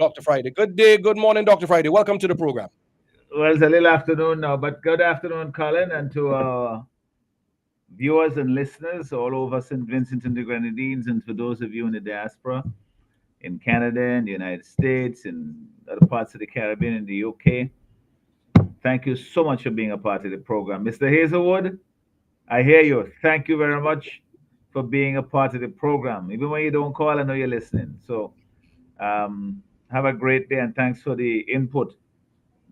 Dr. Friday. Good day, good morning, Dr. Friday. Welcome to the program. Well, it's a little afternoon now, but good afternoon, Colin, and to our viewers and listeners all over St. Vincent and the Grenadines, and for those of you in the diaspora in Canada and the United States and other parts of the Caribbean and the UK. Thank you so much for being a part of the program. Mr. Hazelwood, I hear you. Thank you very much for being a part of the program. Even when you don't call, I know you're listening. So um, have a great day and thanks for the input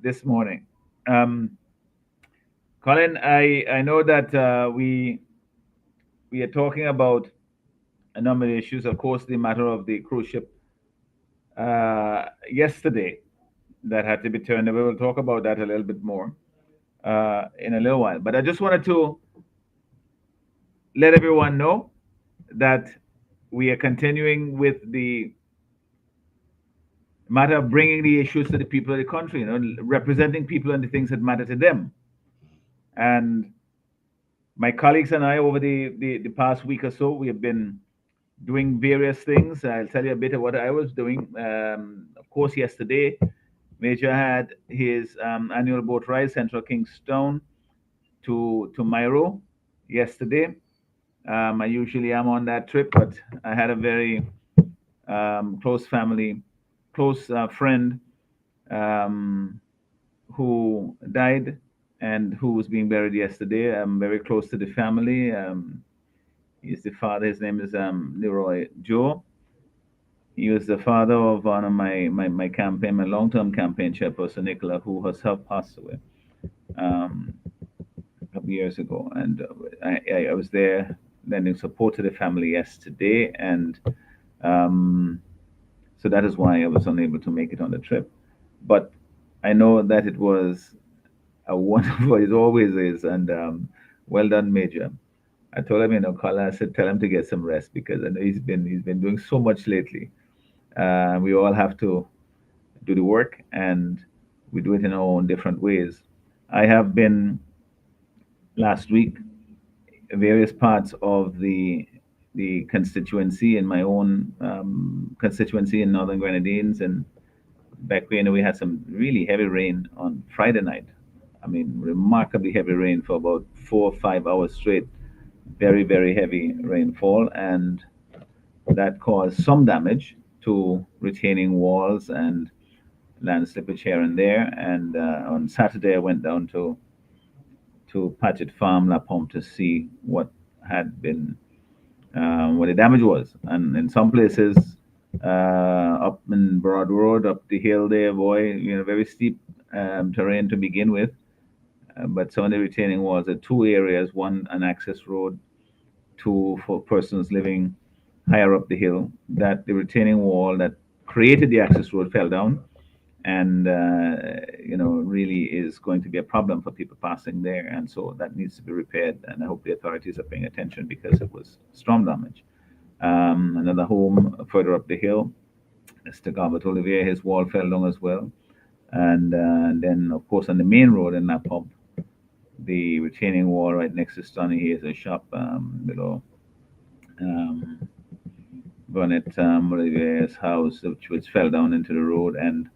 this morning. Um, Colin, I know that we are talking about a number of issues. Of course, the matter of the cruise ship yesterday that had to be turned. We will talk about that a little bit more in a little while. But I just wanted to let everyone know that we are continuing with the matter of bringing the issues to the people of the country, representing people and the things that matter to them. And my colleagues and I, over the past week or so, we have been doing various things. I'll tell you a bit of what I was doing. Of course, yesterday, Major had his annual boat ride, Central Kingstown to Myro yesterday. I usually am on that trip, but I had a very close family, close friend um, who died and who was being buried yesterday. I'm very close to the family. He's the father. His name is Leroy Joe. He was the father of one of my campaign, my long-term campaign chairperson, Nicola, who herself passed away um, a couple years ago. And I was there lending support to the family yesterday. And um, so that is why I was unable to make it on the trip. But I know that it was a wonderful, it always is. And well done, Major. I told him, Colin, I said, tell him to get some rest because I know he's been doing so much lately. We all have to do the work, and we do it in our own different ways. I have been last week various parts of the constituency in my own constituency in Northern Grenadines, and back when we had some really heavy rain on Friday night. I mean, remarkably heavy rain for about 4 or 5 hours straight. Very, very heavy rainfall, and that caused some damage to retaining walls and land slippage here and there. And on Saturday, I went down to Patchett Farm, La Pompe, to see what had been what the damage was. And in some places, up in Broad Road, up the hill there, boy, very steep terrain to begin with. But some of the retaining walls are two areas: one an access road, two for persons living higher up the hill. That the retaining wall that created the access road fell down, and really is going to be a problem for people passing there, and so that needs to be repaired. And I hope the authorities are paying attention because it was storm damage. Another home further up the hill, Mr. Garbett Olivier, his wall fell down as well. And then, of course, on the main road in that pump, the retaining wall right next to Stoney Hayes' shop below um, Burnett Olivier's house, which fell down into the road and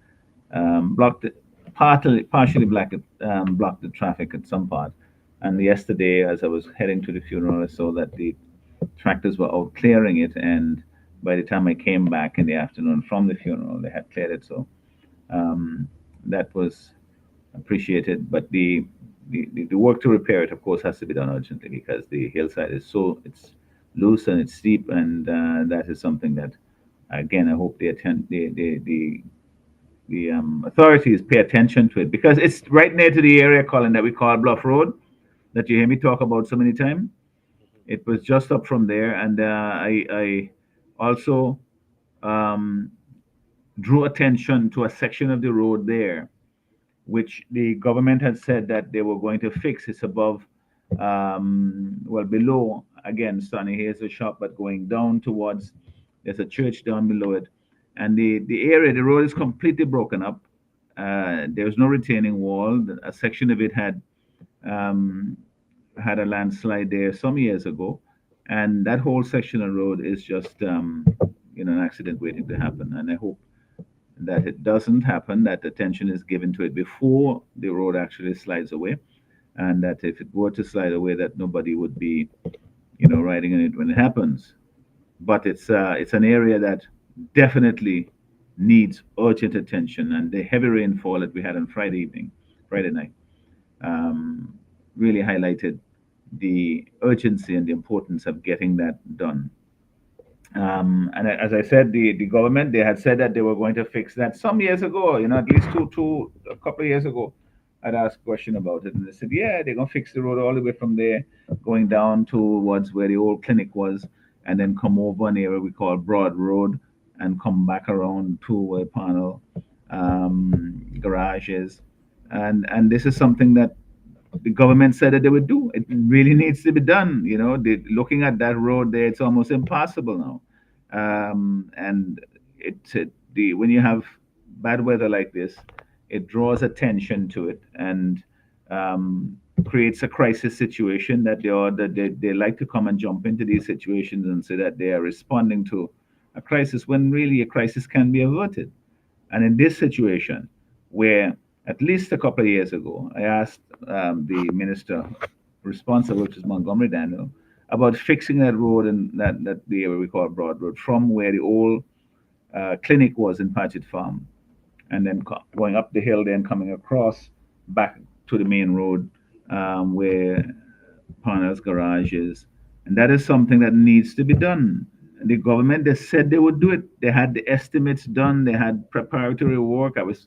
blocked it, partially blocked the traffic at some part. And yesterday, as I was heading to the funeral, I saw that the tractors were out clearing it, and by the time I came back in the afternoon from the funeral, they had cleared it. So um, that was appreciated. But the work to repair it, of course, has to be done urgently because the hillside is it's loose and it's steep, and that is something that, again, I hope the authorities pay attention to it because it's right near to the area, Colin, that we call Bluff Road, that you hear me talk about so many times. It was just up from there, and I also um, drew attention to a section of the road there, which the government had said that they were going to fix. It's above, below, again, Sonny, here's a shop, but going down towards, there's a church down below it. And the road is completely broken up. There's no retaining wall. A section of it um, had a landslide there some years ago. And that whole section of road is just, an accident waiting to happen. And I hope that it doesn't happen, that attention is given to it before the road actually slides away, and that if it were to slide away, that nobody would be, riding in it when it happens. But it's an area that definitely needs urgent attention, and the heavy rainfall that we had on Friday night, um, really highlighted the urgency and the importance of getting that done. And as I said, the government, they had said that they were going to fix that some years ago. At least a couple of years ago. I'd asked a question about it, and they said, yeah, they're gonna fix the road all the way from there, going down towards where the old clinic was, and then come over an area we call Broad Road, and come back around to where Panel garage is. And this is something that the government said that they would do. It really needs to be done. Looking at that road there, it's almost impossible now. And the when you have bad weather like this, it draws attention to it and creates a crisis situation that they like to come and jump into these situations and say that they are responding to a crisis when really a crisis can be averted. And in this situation, where at least a couple of years ago, I asked the minister responsible, which is Montgomery Daniel, about fixing that road and that the area we call Broad Road from where the old clinic was in Paget Farm, and then going up the hill, then coming across back to the main road where Parner's garage is. And that is something that needs to be done. The government, they said they would do it. They had the estimates done. They had preparatory work. I was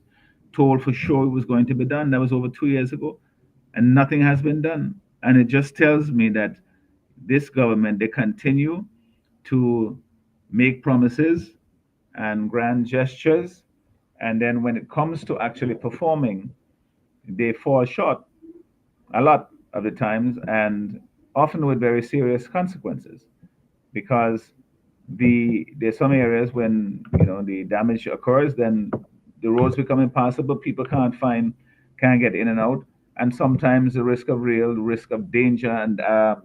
told for sure it was going to be done. That was over 2 years ago, and nothing has been done. And it just tells me that this government, they continue to make promises and grand gestures, and then when it comes to actually performing, they fall short a lot of the times, and often with very serious consequences. Because there's some areas when the damage occurs, then the roads become impassable. People can't get in and out, and sometimes the real risk of danger and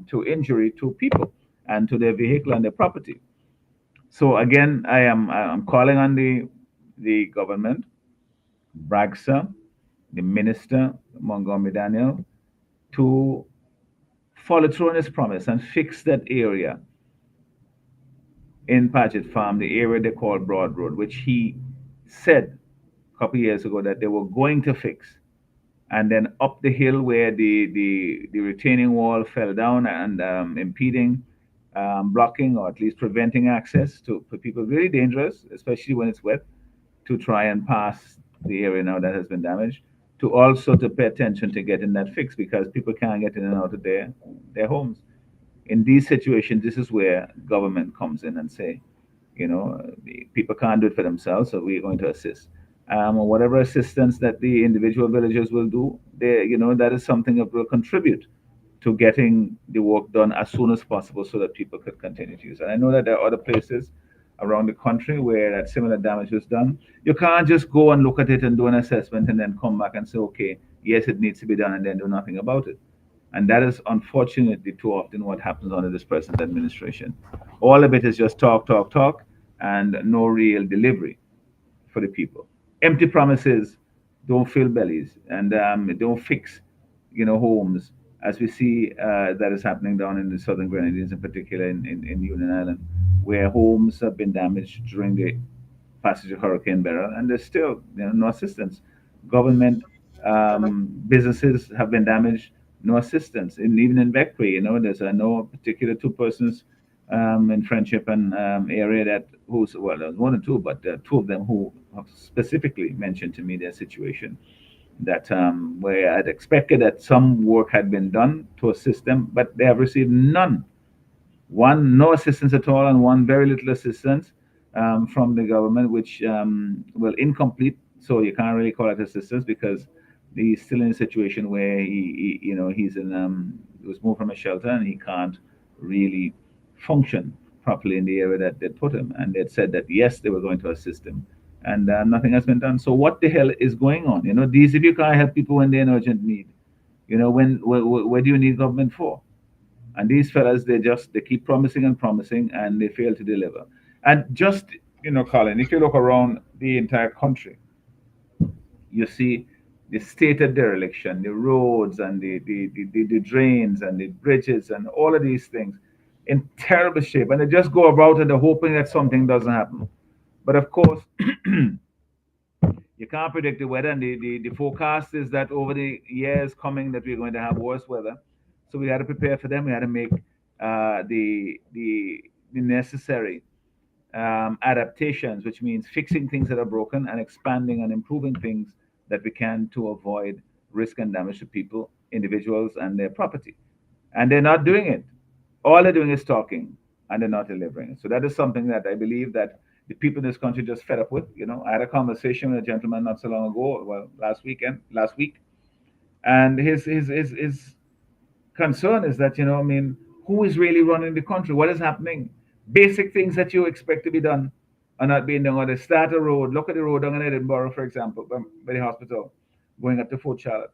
to injury to people and to their vehicle and their property. So again, I'm calling on the government, Bragsa, the minister Montgomery Daniel, to follow through on his promise and fix that area in Paget Farm, the area they call Broad Road, which he said a couple of years ago that they were going to fix. And then up the hill where the retaining wall fell down and impeding, blocking, or at least preventing access for people, really dangerous, especially when it's wet, to try and pass the area now that has been damaged. To also to pay attention to getting that fixed because people can't get in and out of their homes. In these situations, this is where government comes in and say, people can't do it for themselves, so we're going to assist. Or whatever assistance that the individual villagers will do, that is something that will contribute to getting the work done as soon as possible so that people could continue to use it. And I know that there are other places around the country where that similar damage was done. You can't just go and look at it and do an assessment and then come back and say, okay, yes, it needs to be done, and then do nothing about it. And that is unfortunately too often what happens under this present administration. All of it is just talk, talk, talk, and no real delivery for the people. Empty promises don't fill bellies, and don't fix, homes, as we see that is happening down in the southern Grenadines, in particular in Union Island, where homes have been damaged during the passage of Hurricane Beryl, and there's still no assistance. Government businesses have been damaged, no assistance. And even in Beckway, there's no particular two persons in Friendship and area that who's well, there's one or two, but two of them who have specifically mentioned to me their situation. That where I'd expected that some work had been done to assist them, but they have received none, one no assistance at all, and one very little assistance from the government, which well incomplete. So you can't really call it assistance because he's still in a situation where he's in he was moved from a shelter and he can't really function properly in the area that they put him. And they said that yes, they were going to assist him, and nothing has been done. So what the hell is going on? These if you can't help people when they're in urgent need, where do you need government for? And these fellas, they keep promising and promising, and they fail to deliver. And just Colin, if you look around the entire country, you see the state of dereliction, the roads and the drains and the bridges and all of these things in terrible shape. And they just go about and they're hoping that something doesn't happen. But of course, you can't predict the weather, and the forecast is that over the years coming that we're going to have worse weather. So we had to prepare for them. We had to make the necessary adaptations, which means fixing things that are broken and expanding and improving things that we can to avoid risk and damage to people, individuals, and their property. And they're not doing it. All they're doing is talking, and they're not delivering. So that is something that I believe that the people in this country just fed up with. I had a conversation with a gentleman not so long ago, well, last week, and his concern is that, I mean, who is really running the country? What is happening? Basic things that you expect to be done are not being done. Or they start a road. Look at the road down in Edinburgh, for example, by the hospital, going up to Fort Charlotte.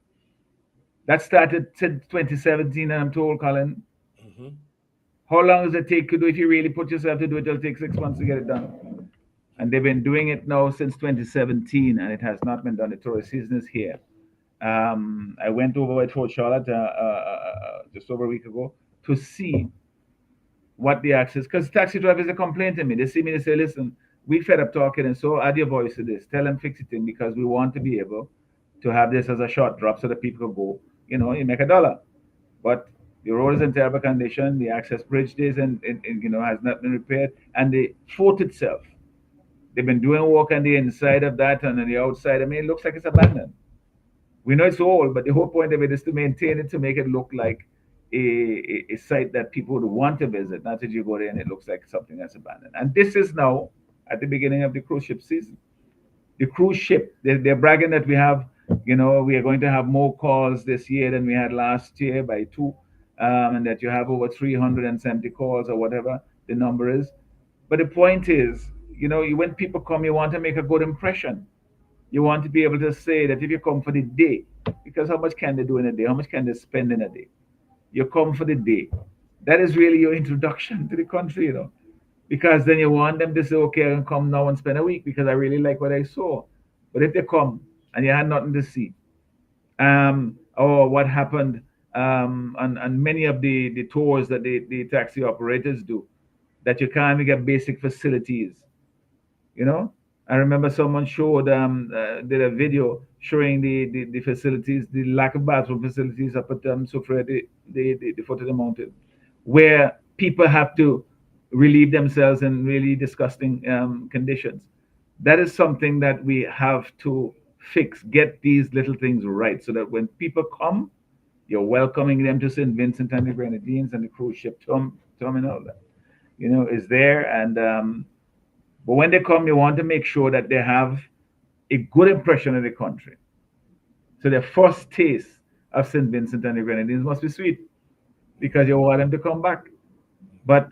That started since 2017, and I'm told, Colin, Hmm. how long does it take to do? If you really put yourself to do it, it'll take 6 months to get it done. And they've been doing it now since 2017, and it has not been done. The tourist season is here. I went over at Fort Charlotte just over a week ago to see what the access, because taxi drivers are complaining to me. They see me, they say, listen, we fed up talking, and so add your voice to this. Tell them fix it in, because we want to be able to have this as a short drop so that people can go, you make $1. But the road is in terrible condition. The access bridge is has not been repaired, and the fort itself, they've been doing work on the inside of that and on the outside. I mean, it looks like it's abandoned. We know it's old, but the whole point of it is to maintain it, to make it look like a site that people would want to visit, not that you go there and it looks like something that's abandoned. And this is now at the beginning of the cruise ship season. The cruise ship, they're bragging that we are going to have more calls this year than we had last year by two, and that you have over 370 calls or whatever the number is. But the point is, when people come, you want to make a good impression. You want to be able to say that if you come for the day, because how much can they do in a day? How much can they spend in a day? You come for the day. That is really your introduction to the country. Because then you want them to say, okay, I can come now and spend a week because I really like what I saw. But if they come and you had nothing to see, or what happened on many of the tours that the taxi operators do, that you can't even get basic facilities. You know, I remember someone showed did a video showing the facilities, the lack of bathroom facilities up at Sufra, the foot of the mountain, where people have to relieve themselves in really disgusting conditions. That is something that we have to fix. Get these little things right, so that when people come, you're welcoming them to St. Vincent and the Grenadines, and the cruise ship terminal, is there. And but when they come, you want to make sure that they have a good impression of the country. So their first taste of St. Vincent and the Grenadines must be sweet, because you want them to come back. But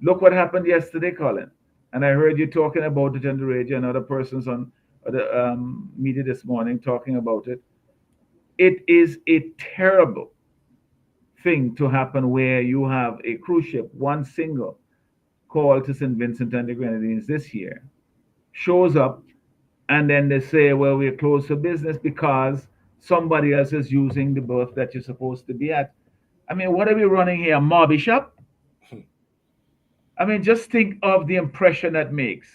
look what happened yesterday, Colin. And I heard you talking about it on the radio, and other persons on the media this morning talking about it. It is a terrible thing to happen where you have a cruise ship, one single call to St. Vincent and the Grenadines this year, shows up, and then they say, well, we're closed for business because somebody else is using the berth that you're supposed to be at. I mean, what are we running here? A mobby shop? I mean, just think of the impression that makes.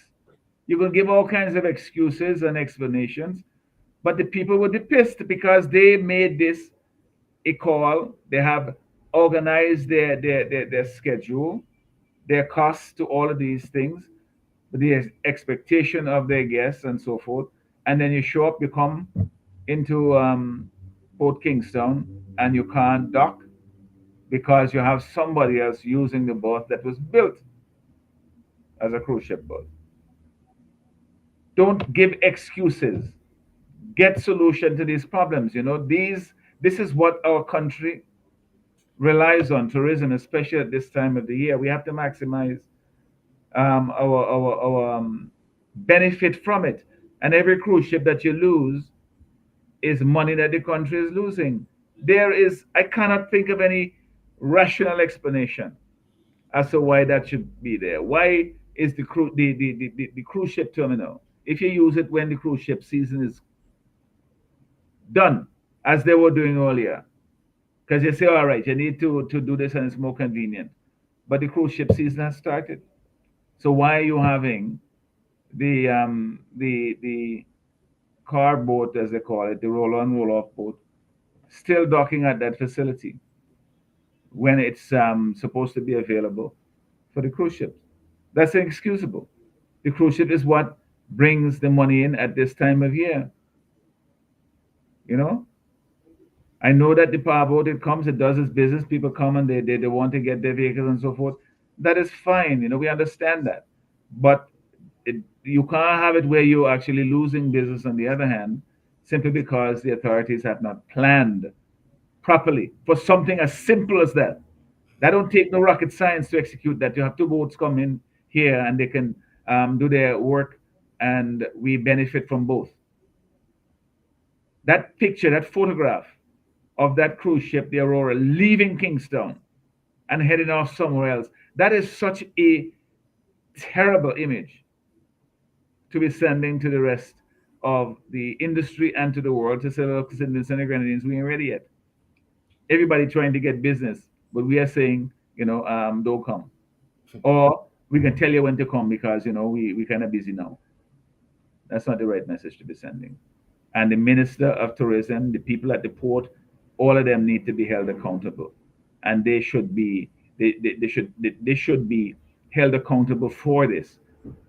You will give all kinds of excuses and explanations, but the people would be pissed because they made this a call. They have organized their schedule, their costs to all of these things, the expectation of their guests and so forth. And then you show up, you come into Port Kingstown, and you can't dock because you have somebody else using the berth that was built as a cruise ship berth. Don't give excuses. Get solution to these problems. This is what our country relies on, tourism, especially at this time of the year. We have to maximize our benefit from it. And every cruise ship that you lose is money that the country is losing. I cannot think of any rational explanation as to why that should be there. Why is the cruise ship terminal. If you use it when the cruise ship season is done, as they were doing earlier, because you say, all right, you need to do this and it's more convenient. But the cruise ship season has started. So why are you having the car boat, as they call it, the roll on roll off boat, still docking at that facility when it's supposed to be available for the cruise ships? That's inexcusable. The cruise ship is what brings the money in at this time of year. You know, I know that the powerboat, it comes, it does its business. People come and they want to get their vehicles and so forth. That is fine. You know, we understand that. But you can't have it where you're actually losing business on the other hand, simply because the authorities have not planned properly for something as simple as that. That don't take no rocket science to execute that. You have two boats come in here and they can do their work and we benefit from both. That picture, that photograph of that cruise ship, the Aurora, leaving Kingstown and heading off somewhere else, that is such a terrible image to be sending to the rest of the industry and to the world to say, look, St. Vincent and Grenadines, we ain't ready yet. Everybody trying to get business, but we are saying, don't come. Or we can tell you when to come because, we kind of busy now. That's not the right message to be sending. And the Minister of Tourism, the people at the port, all of them need to be held accountable. And they should be held accountable for this.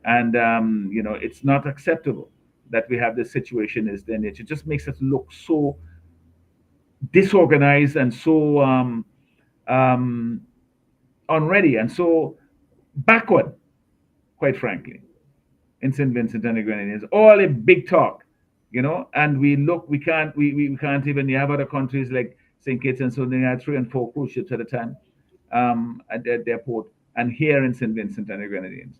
And it's not acceptable that we have this situation is then it just makes us look so disorganized and so um, unready and so backward, quite frankly, in St. Vincent and the Grenadines. All a big talk, and we can't even. You have other countries like St. Kitts and so they had 3 and 4 cruise ships at a time at their port, and here in St. Vincent and the Grenadines,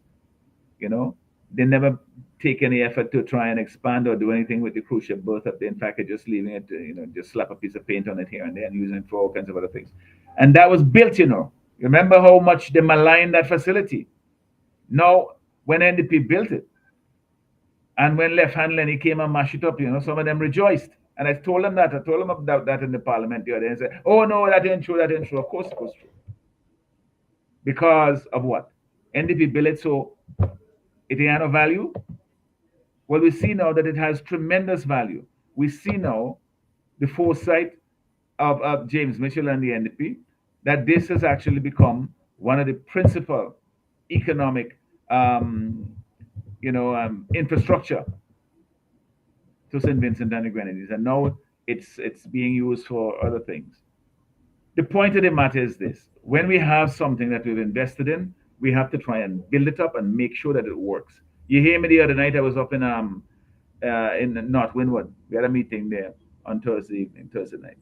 you know, they never take any effort to try and expand or do anything with the cruise ship berth up there. In fact, they're just leaving it, just slap a piece of paint on it here and there and using it for all kinds of other things. And that was built, Remember how much they maligned that facility? Now, when NDP built it, and when Left Hand Lenny came and mashed it up, some of them rejoiced. And I told them that. I told them about that in the parliament the other day and said, oh, no, that ain't true, that ain't true. Of course it was true. Because of what? NDP built it so it had no value. Well, we see now that it has tremendous value. We see now the foresight of James Mitchell and the NDP that this has actually become one of the principal economic, infrastructure to St. Vincent and the Grenadines, and now it's being used for other things. The point of the matter is this: when we have something that we've invested in, we have to try and build it up and make sure that it works. You hear me the other night? I was up in North Windward. We had a meeting there on Thursday evening, Thursday night,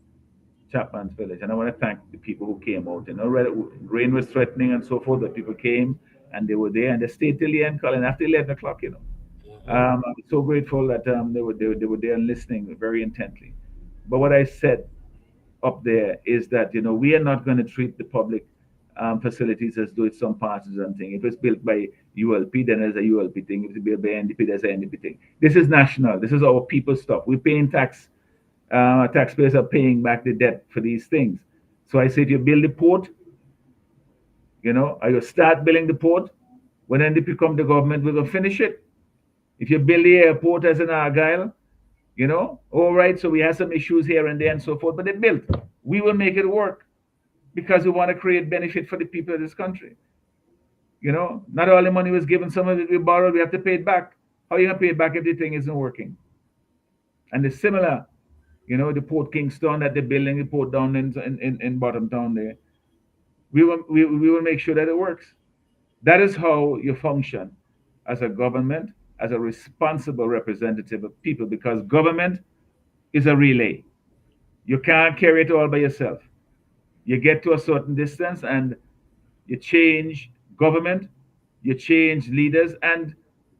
Chapman's Village, and I want to thank the people who came out. Rain was threatening and so forth, but people came and they were there and they stayed till the end, Colin, after 11 o'clock. I'm so grateful that they were there and listening very intently. But what I said up there is that we are not going to treat the public facilities as though it's some partisan thing. If it's built by ULP, then there's a ULP thing. If it's built by NDP, there's an NDP thing. This is national. This is our people's stuff. We're paying tax. Taxpayers are paying back the debt for these things. So I say, if you build the port, or you start building the port, when NDP come to government, we're going to finish it. If you build the airport as an Argyle, all right, so we have some issues here and there and so forth, but they built. We will make it work because we want to create benefit for the people of this country. Not all the money was given, some of it we borrowed, we have to pay it back. How are you going to pay it back if the thing isn't working? And it's similar, the Port Kingston that they're building, the port down in Bottom Town there. We will make sure that it works. That is how you function as a government, as a responsible representative of people, because government is a relay. You can't carry it all by yourself. You get to a certain distance and you change government, you change leaders, and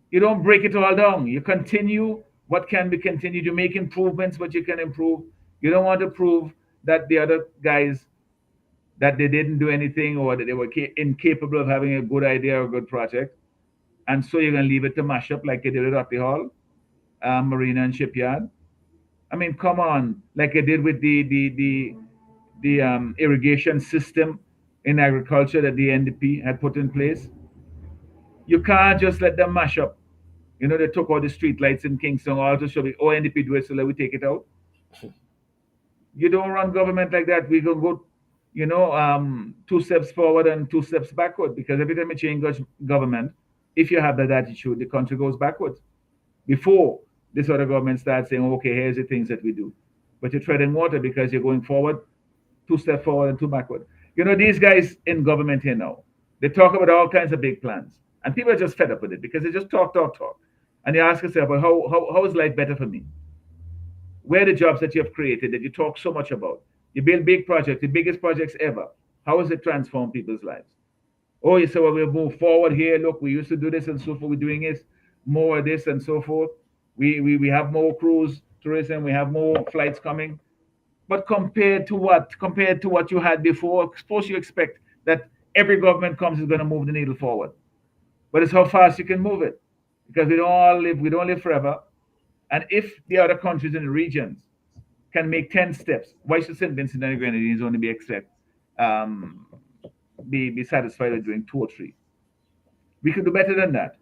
you don't break it all down. You continue what can be continued. You make improvements, what you can improve. You don't want to prove that the other guys that they didn't do anything or that they were incapable of having a good idea or a good project. And so you're going to leave it to mash up like you did at Rocky Hall, Marina and Shipyard. I mean, come on, like you did with the irrigation system in agriculture that the NDP had put in place. You can't just let them mash up. You know, they took all the street lights in Kingston, all to show me, oh, NDP do it, so let we take it out. You don't run government like that. We can go, two steps forward and two steps backward, because every time you change government, if you have that attitude, the country goes backwards. Before this other government starts saying, okay, here's the things that we do. But you're treading water because you're going forward, two steps forward and two backward. You know, these guys in government here now, they talk about all kinds of big plans. And people are just fed up with it because they just talk, talk, talk. And you ask yourself, well, how is life better for me? Where are the jobs that you have created that you talk so much about? You build big projects, the biggest projects ever. How has it transformed people's lives? Oh, you say, well, we'll move forward here. Look, we used to do this and so forth. We're doing this, more of this and so forth. We have more cruise tourism. We have more flights coming. But compared to what? Compared to what you had before, suppose you expect that every government comes is going to move the needle forward. But it's how fast you can move it. Because we don't live forever. And if the other countries in the regions can make 10 steps, why should St. Vincent and the Grenadines only um, be satisfied with doing two or three? We could do better than that.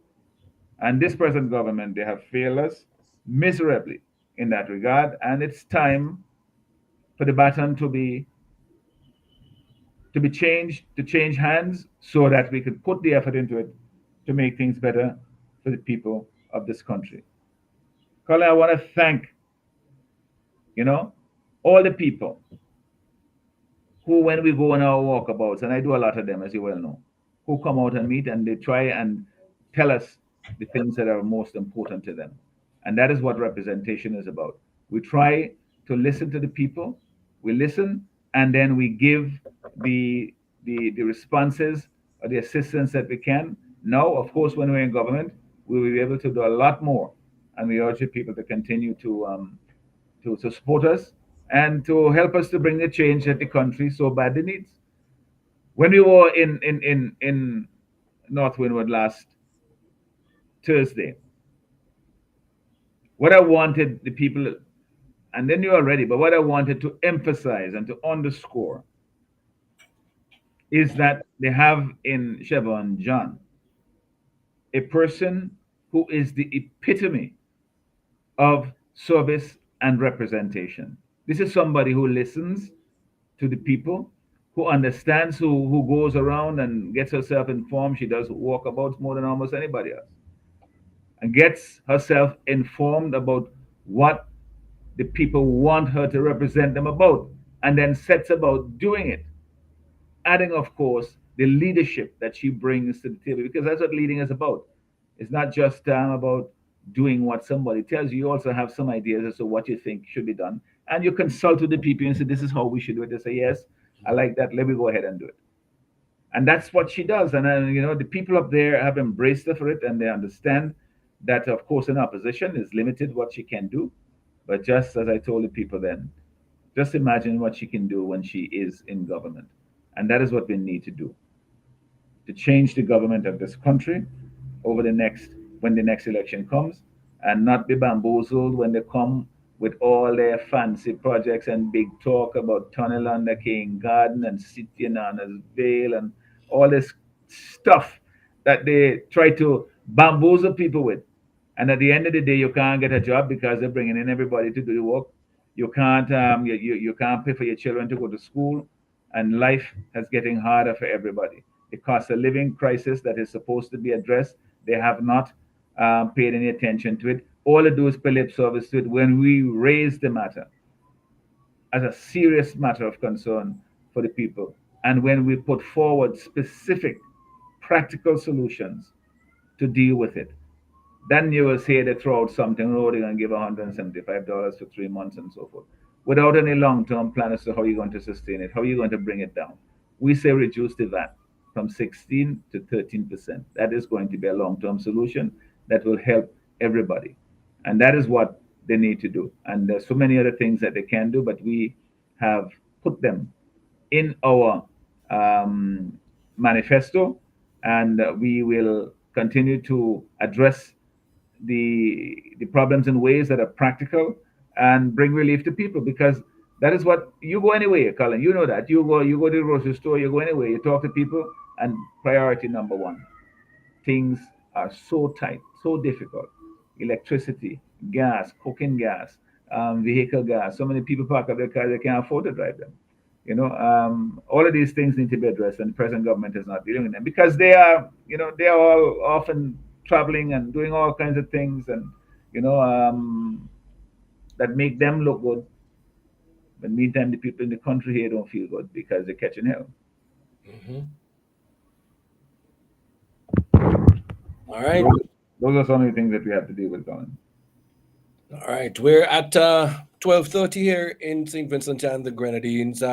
And this present government, they have failed us miserably in that regard. And it's time for the baton to be changed, to change hands, so that we could put the effort into it to make things better for the people of this country. Colin, I want to thank, you know, all the people who, when we go on our walkabouts, and I do a lot of them, as you well know, who come out and meet and they try and tell us the things that are most important to them. And that is what representation is about. We try to listen to the people, we listen, and then we give the responses or the assistance that we can. Now, of course, when we're in government, we will be able to do a lot more. And we urge the people to continue to support us and to help us to bring the change that the country so badly needs. When we were in North Windward last Thursday, what I wanted the people, and then you are ready, but what I wanted to emphasize and to underscore is that they have in Chevron John a person who is the epitome of service and representation. This is somebody who listens to the people, who understands, who goes around and gets herself informed. She does walkabouts more than almost anybody else, and gets herself informed about what the people want her to represent them about, and then sets about doing it. Adding, of course, the leadership that she brings to the table, because that's what leading is about. It's not just about doing what somebody tells you. You also have some ideas as to what you think should be done, and you consult with the people and say, "This is how we should do it." They say, "Yes, I like that. Let me go ahead and do it." And that's what she does. And the people up there have embraced her for it, and they understand that, of course, in opposition is limited what she can do. But just as I told the people then, just imagine what she can do when she is in government. And that is what we need to do, to change the government of this country over the next when the next election comes, and not be bamboozled when they come with all their fancy projects and big talk about tunnel under King Garden and City and Honors Vale and all this stuff that they try to bamboozle people with. And at the end of the day, you can't get a job because they're bringing in everybody to do the work. You can't pay for your children to go to school, and life is getting harder for everybody. The cost of living crisis that is supposed to be addressed, they have not paid any attention to it. All they do is pay lip service to it when we raise the matter as a serious matter of concern for the people, and when we put forward specific practical solutions to deal with it. Then you will say they throw out something, oh, they're going to give $175 for 3 months and so forth, without any long term plan as to how you're going to sustain it, how you're going to bring it down. We say reduce the VAT from 16 to 13%. That is going to be a long term solution that will help everybody. And that is what they need to do. And there's so many other things that they can do, but we have put them in our manifesto, and we will continue to address the problems in ways that are practical and bring relief to people, because that is what you go anyway, Colin. You know that you go to the grocery store, you go anyway, you talk to people, and priority number one, things are so tight, so difficult. Electricity, gas, cooking gas, vehicle gas. So many people park up their cars, they can't afford to drive them. All of these things need to be addressed, and the present government is not dealing with them because they are all often traveling and doing all kinds of things, and you know, that make them look good. But meantime, the people in the country here don't feel good because they're catching hell. Mm-hmm. All right. Those are some of the things that we have to deal with, Colin. All right. We're at 12:30 here in St. Vincent and the Grenadines.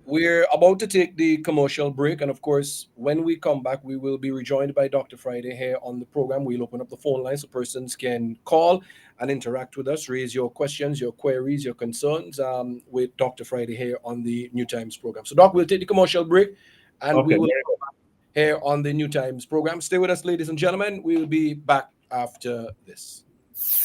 We're about to take the commercial break, and of course, when we come back, we will be rejoined by Dr. Friday here on the program. We'll open up the phone lines so persons can call and interact with us, raise your questions, your queries, your concerns with Dr. Friday here on the Newtimes program. So, Doc, we'll take the commercial break, and we will come back here on the Newtimes program. Stay with us, ladies and gentlemen. We'll be back after this.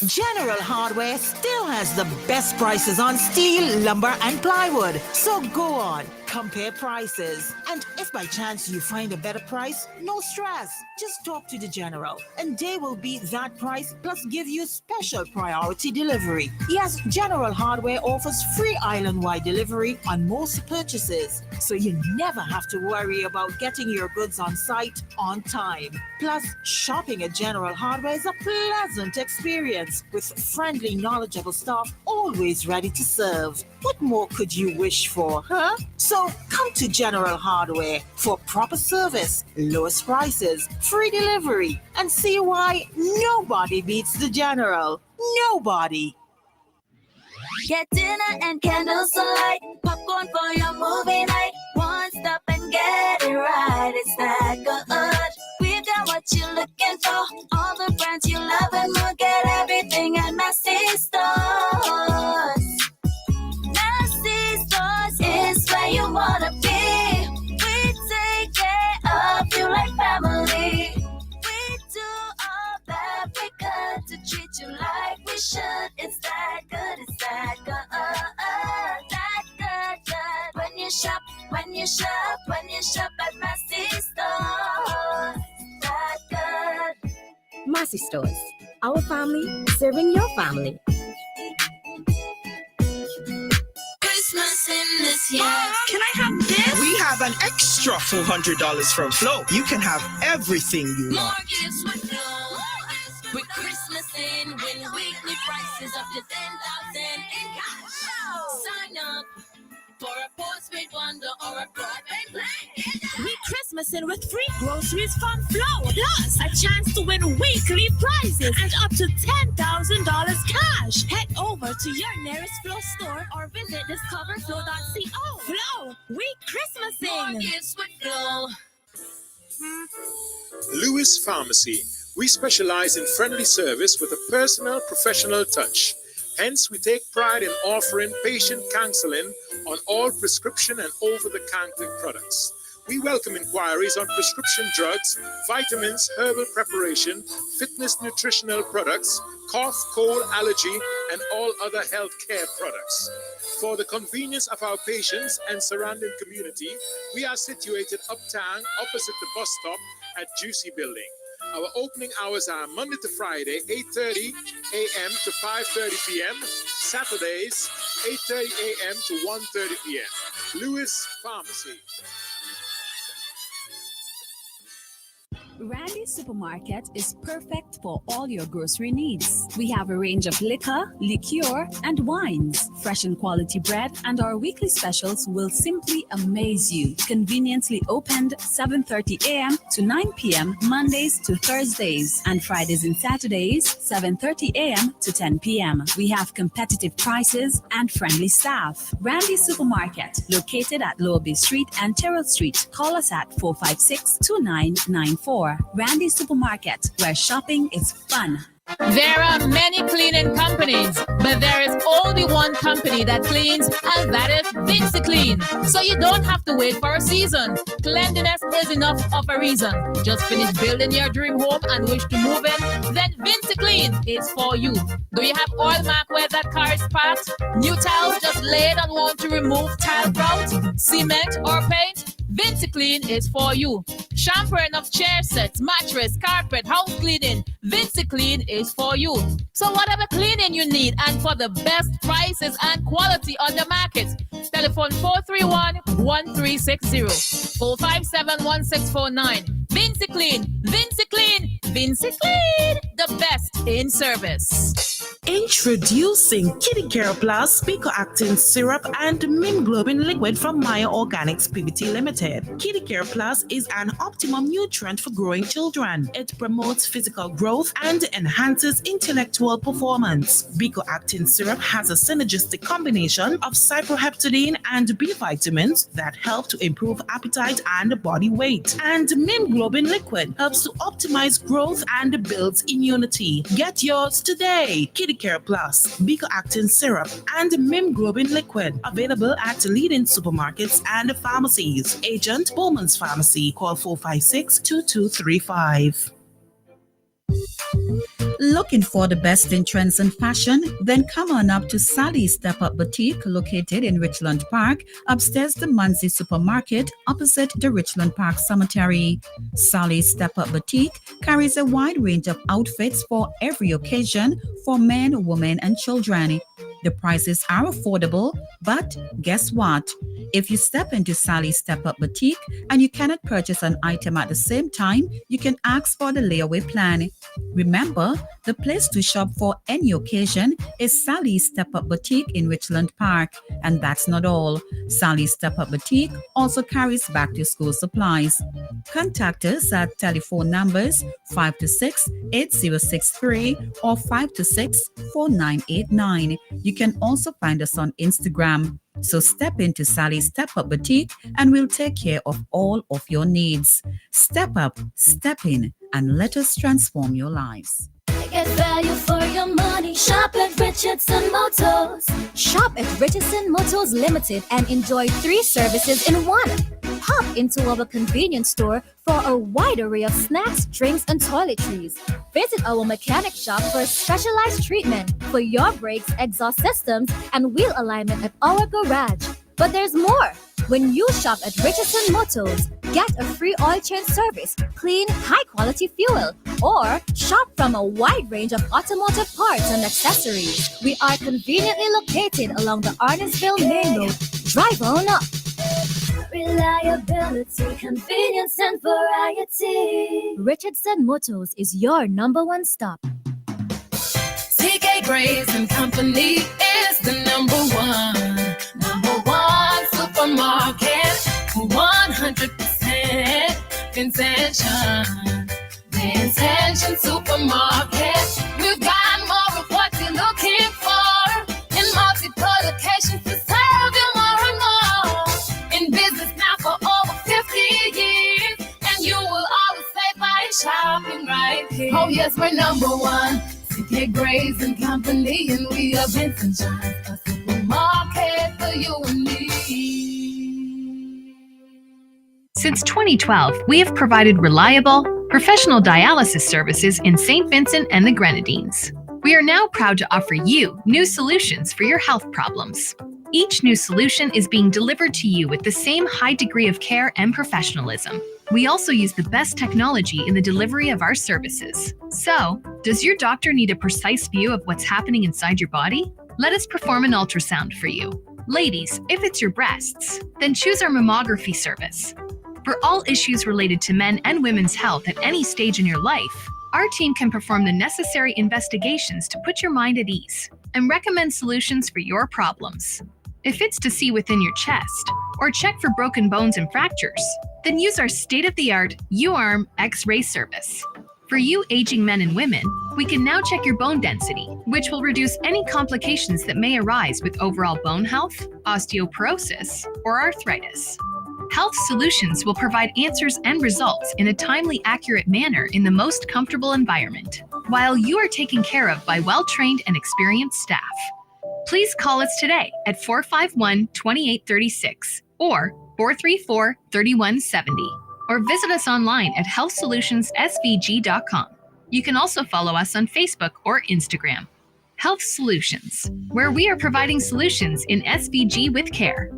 General Hardware still has the best prices on steel, lumber, and plywood. So go on, compare prices. And if by chance you find a better price, no stress. Just talk to the General, and they will beat that price plus give you special priority delivery. Yes, General Hardware offers free island-wide delivery on most purchases, so you never have to worry about getting your goods on site on time. Plus, shopping at General Hardware is a pleasant experience with friendly, knowledgeable staff always ready to serve. What more could you wish for, huh? So come to General Hardware for proper service, lowest prices, free delivery, and see why nobody beats the General. Nobody. Get dinner and candles alight, popcorn for your movie night. One stop and get it right. It's that good. We've got what you're looking for. All the brands you love and more. Get everything at Massy Stores. Massy Stores is where you wanna be. We take care of you like family. We do all that we could to treat you like we should. It's that good. It's that good. That good. When you shop at Massy Stores. That good. Massy Stores, our family serving your family. Christmas in this year. Can I have this? We have an extra $400 from Flow. You can have everything you More want. gifts with Flow. With Christmas in, win weekly prices up to 10,000 in cash. Sign up for a postpaid bundle or a broadband plan. We Christmas in with free groceries from Flow, plus a chance to win weekly prizes and up to $10,000 cash. Head over to your nearest Flow store or visit discoverflow.co. Flow, we Christmasing. More gifts with Flow. Lewis Pharmacy. We specialize in friendly service with a personal, professional touch. Hence, we take pride in offering patient counseling on all prescription and over-the-counter products. We welcome inquiries on prescription drugs, vitamins, herbal preparation, fitness nutritional products, cough, cold, allergy, and all other healthcare products. For the convenience of our patients and surrounding community, we are situated uptown opposite the bus stop at Juicy Building. Our opening hours are Monday to Friday, 8:30 a.m. to 5:30 p.m. Saturdays, 8:30 a.m. to 1:30 p.m. Lewis Pharmacy. Randy's Supermarket is perfect for all your grocery needs. We have a range of liquor, liqueur, and wines, fresh and quality bread, and our weekly specials will simply amaze you. Conveniently opened 7:30 a.m. to 9 p.m. Mondays to Thursdays, and Fridays and Saturdays 7:30 a.m. to 10 p.m. We have competitive prices and friendly staff. Randy's Supermarket, located at Lower Bay Street and Terrell Street. Call us at 456-2994. Randy's Supermarket, where shopping is fun. There are many cleaning companies, but there is only one company that cleans, and that is VinceClean. So you don't have to wait for a season. Cleanliness is enough of a reason. Just finish building your dream home and wish to move in? Then VinceClean is for you. Do you have oil mark where that car is parked? New tiles just laid and want to remove tile grout, cement or paint? VinceClean is for you. Shampooing of chair sets, mattress, carpet, house cleaning. VinceClean is for you. So whatever cleaning you need and for the best prices and quality on the market, telephone 431-1360, 457-1649. VinceClean, VinceClean, VinceClean, the best in service. Introducing Kitty Care Plus Picoactin Syrup and Mimglobin Liquid from Maya Organics PVT Limited. Kitty Care Plus is an optimum nutrient for growing children. It promotes physical growth and enhances intellectual performance. Picoactin Syrup has a synergistic combination of cyproheptadine and B vitamins that help to improve appetite and body weight. And Mimglobin Liquid helps to optimize growth and builds immunity. Get yours today. Kitty Care Plus, Picoactin Syrup, and Mimglobin Liquid. Available at leading supermarkets and pharmacies. Agent Bowman's Pharmacy. Call 456-2235. Looking for the best in trends and fashion? Then come on up to Sally's Step Up Boutique, located in Richland Park, upstairs the Muncie Supermarket, opposite the Richland Park Cemetery. Sally's Step Up Boutique carries a wide range of outfits for every occasion for men, women, and children. The prices are affordable, but guess what? If you step into Sally's Step Up Boutique and you cannot purchase an item at the same time, you can ask for the layaway plan. Remember, the place to shop for any occasion is Sally's Step Up Boutique in Richland Park. And that's not all. Sally's Step Up Boutique also carries back-to-school supplies. Contact us at telephone numbers 526-8063 or 526-4989. You can also find us on Instagram. So step into Sally's Step Up Boutique and we'll take care of all of your needs. Step up, step in, and let us transform your lives. Get value for your money. Shop at Richardson Motors. Shop at Richardson Motors Limited and enjoy 3 services in one. Pop into our convenience store for a wide array of snacks, drinks, and toiletries. Visit our mechanic shop for a specialized treatment for your brakes, exhaust systems, and wheel alignment at our garage. But there's more. When you shop at Richardson Motors, get a free oil change service, clean, high-quality fuel, or shop from a wide range of automotive parts and accessories. We are conveniently located along the Arnesville Main Road. Drive on up. Reliability, convenience, and variety. Richardson Motors is your #1 stop. CK Grace and Company is the #1 supermarket. 100% Intention. The Intention Supermarket. We've got more of what you're looking for in multiple locations to serve you more and more. In business now for over 50 years, and you will always save by shopping right here. Oh yes, we're #1. CK Grace and Company, and we are Vincent John's, a supermarket for you and me. Since 2012, we have provided reliable, professional dialysis services in St. Vincent and the Grenadines. We are now proud to offer you new solutions for your health problems. Each new solution is being delivered to you with the same high degree of care and professionalism. We also use the best technology in the delivery of our services. So, does your doctor need a precise view of what's happening inside your body? Let us perform an ultrasound for you. Ladies, if it's your breasts, then choose our mammography service. For all issues related to men and women's health at any stage in your life, our team can perform the necessary investigations to put your mind at ease and recommend solutions for your problems. If it's to see within your chest or check for broken bones and fractures, then use our state-of-the-art U-Arm X-ray service. For you aging men and women, we can now check your bone density, which will reduce any complications that may arise with overall bone health, osteoporosis, or arthritis. Health Solutions will provide answers and results in a timely, accurate manner in the most comfortable environment. while you are taken care of by well-trained and experienced staff. Please call us today at 451-2836 or 434-3170, or visit us online at healthsolutionsSVG.com. You can also follow us on Facebook or Instagram. Health Solutions, where we are providing solutions in SVG with care.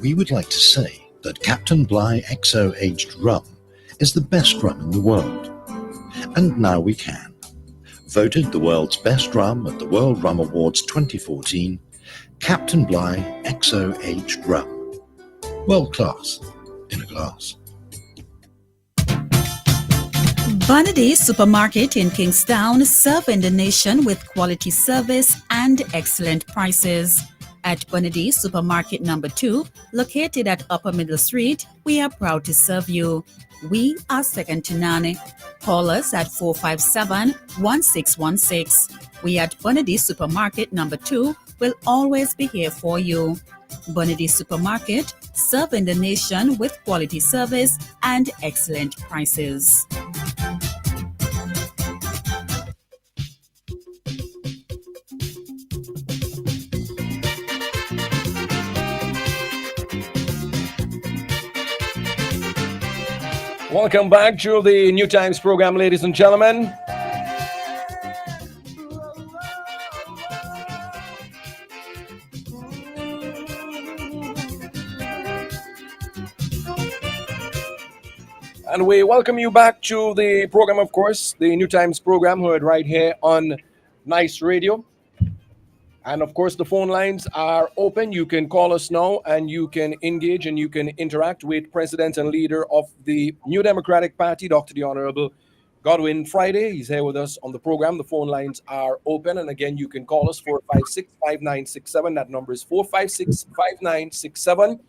We would like to say that Captain Bligh XO Aged Rum is the best rum in the world. And now we can. Voted the world's best rum at the World Rum Awards 2014, Captain Bligh XO Aged Rum. World class in a glass. Bonady Supermarket in Kingstown, serving the nation with quality service and excellent prices. At Bonady Supermarket number 2, located at Upper Middle Street, we are proud to serve you. We are second to none. Call us at 457-1616. We at Bonady Supermarket number 2 will always be here for you. Bonady Supermarket, serving the nation with quality service and excellent prices. Welcome back to the Newtimes Program, ladies and gentlemen. And we welcome you back to the program, of course, the Newtimes Program, heard right here on Nice Radio. And of course, the phone lines are open. You can call us now and you can engage and you can interact with President and leader of the New Democratic Party, Dr. the Honorable Godwin Friday. He's here with us on the program. The phone lines are open. And again, you can call us 456-5967. That number is 456-5967.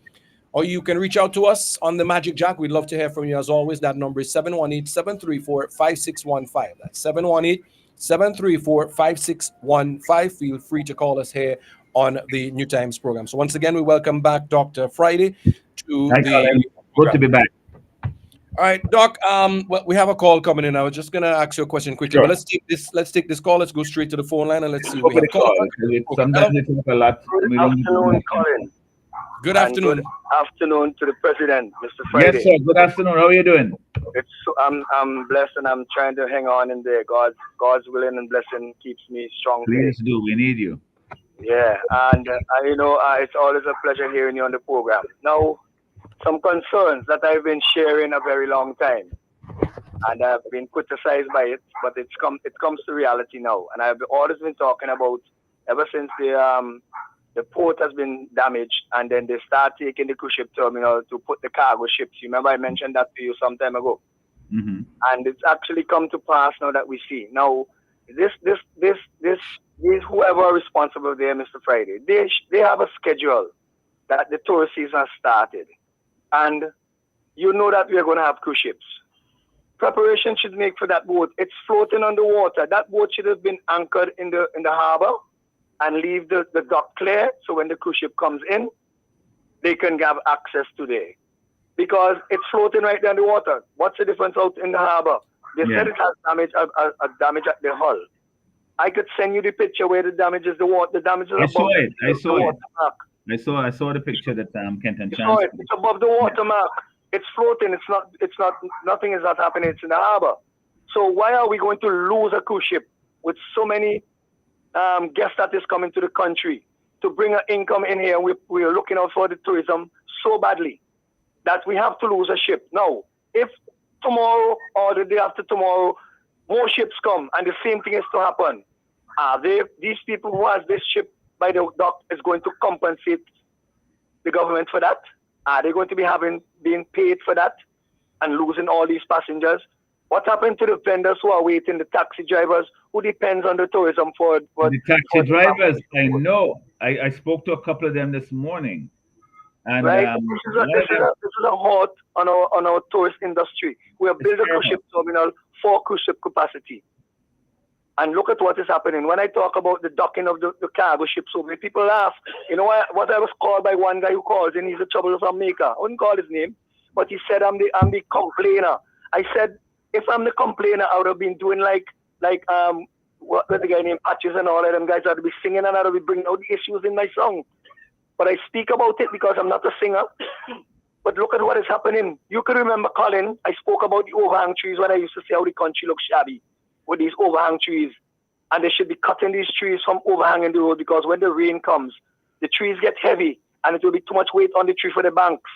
Or you can reach out to us on the Magic Jack. We'd love to hear from you as always. That number is 718-734-5615. That's 718-734-5615. Feel free to call us here on the Newtimes Program. So once again, we welcome back Dr. Friday to the Good to be back. All right, Doc. Well, we have a call coming in. I was just gonna ask you a question quickly, but let's take this call. Let's go straight to the phone line and let's see. We have call. Sometimes it takes a lot. Good afternoon, Colin. Good afternoon. Good afternoon to the President, Mr. Friday. Yes, sir. Good afternoon. How are you doing? I'm blessed and I'm trying to hang on in there. God's willing and blessing keeps me strong. Please do. We need you. Yeah, and it's always a pleasure hearing you on the program. Now, some concerns that I've been sharing a very long time, and I've been criticized by it, but it comes to reality now. And I've always been talking about ever since the port has been damaged, and then they start taking the cruise ship terminal to put the cargo ships. You remember I mentioned that to you some time ago, and it's actually come to pass now that we see now. This whoever are responsible there, Mr. Friday, they have a schedule that the tourist season has started, and you know that we are going to have cruise ships. Preparation should make for that boat. It's floating on the water. That boat should have been anchored in the harbor and leave the dock clear, so when the cruise ship comes in, they can have access to there. Because it's floating right there in the water. What's the difference out in the harbor? They said it has damage at the hull. I could send you the picture where the damage is. The damage is above I saw the it. watermark. I saw the picture that Kenton You saw it. It's above the watermark. It's floating. Nothing is not happening. It's in the harbor. So why are we going to lose a cruise ship with so many guests that is coming to the country to bring an income in here? We are looking out for the tourism so badly that we have to lose a ship. Now, if tomorrow or the day after tomorrow, more ships come and the same thing is to happen, these people who has this ship by the dock is going to compensate the government for that? Are they going to be being paid for that and losing all these passengers? What happened to the vendors who are waiting, the taxi drivers who depends on the tourism for the taxi drivers? I know. I spoke to a couple of them this morning. And right? This is a halt on our tourist industry. We have built a cruise ship terminal for cruise ship capacity. And look at what is happening. When I talk about the docking of the cargo ships over, people laugh. You know what I was called by one guy who calls and he's a troublesome maker. I wouldn't call his name, but he said I'm the complainer. I said if I'm the complainer, I would have been doing like what the guy named Patches and all of them guys. I'd be singing and I'd be bringing out the issues in my song. But I speak about it because I'm not a singer. But look at what is happening. You can remember, Colin, I spoke about the overhang trees when I used to say how the country looks shabby with these overhang trees. And they should be cutting these trees from overhanging the road because when the rain comes, the trees get heavy and it will be too much weight on the tree for the banks.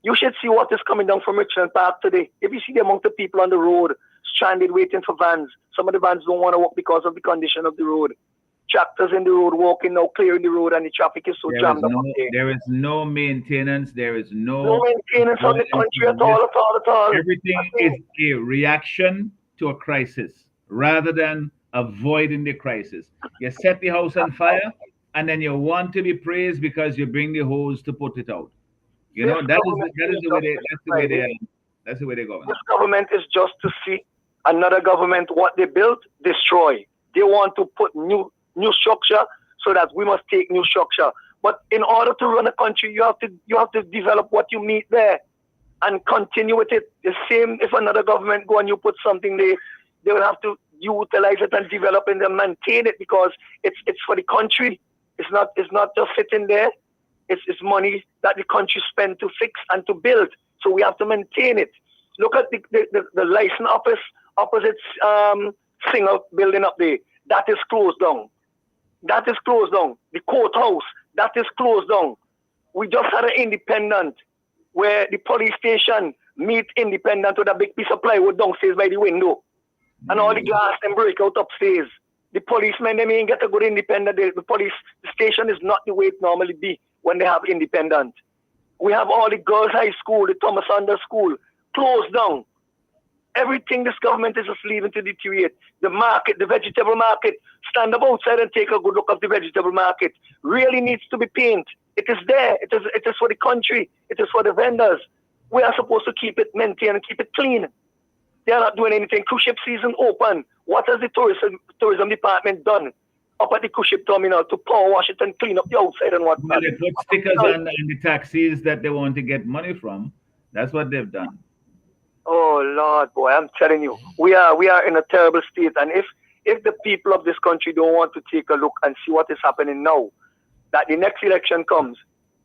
You should see what is coming down from Richland Park today. If you see the amount of people on the road, stranded waiting for vans, some of the vans don't want to walk because of the condition of the road. Tractors in the road, walking now, clearing the road, and the traffic is so jammed up. There is no maintenance. There is no maintenance on the country at all. Everything is a reaction to a crisis rather than avoiding the crisis. You set the house on fire, and then you want to be praised because you bring the hose to put it out. You know that's the way they go. This government is just to see another government what they built destroy. They want to put new structure so that we must take new structure. But in order to run a country, you have to develop what you meet there and continue with it. The same if another government go and you put something there, they will have to utilize it and develop it and maintain it because it's for the country. It's not just sitting there. It's money that the country spend to fix and to build. So we have to maintain it. Look at the license office opposite Singer building up there. That is closed down. The courthouse, that is closed down. We just had an independent where the police station meet independent with a big piece of plywood downstairs by the window. And all the glass and break out upstairs. The policemen, they ain't get a good independent. The police station is not the way it normally be when they have independent. We have all the girls' high school, the Thomas Under School, closed down. Everything this government is just leaving to deteriorate. The market, the vegetable market, stand up outside and take a good look at the vegetable market. Really needs to be painted. It is there. It is for the country. It is for the vendors. We are supposed to keep it maintained and keep it clean. They are not doing anything. Cruise ship season open. What has the tourism department done up at the cruise ship terminal to power wash it and clean up the outside and whatnot? Well, they put stickers on the taxis that they want to get money from. That's what they've done. Oh Lord, boy, I'm telling you, we are in a terrible state. And if the people of this country don't want to take a look and see what is happening now, that the next election comes,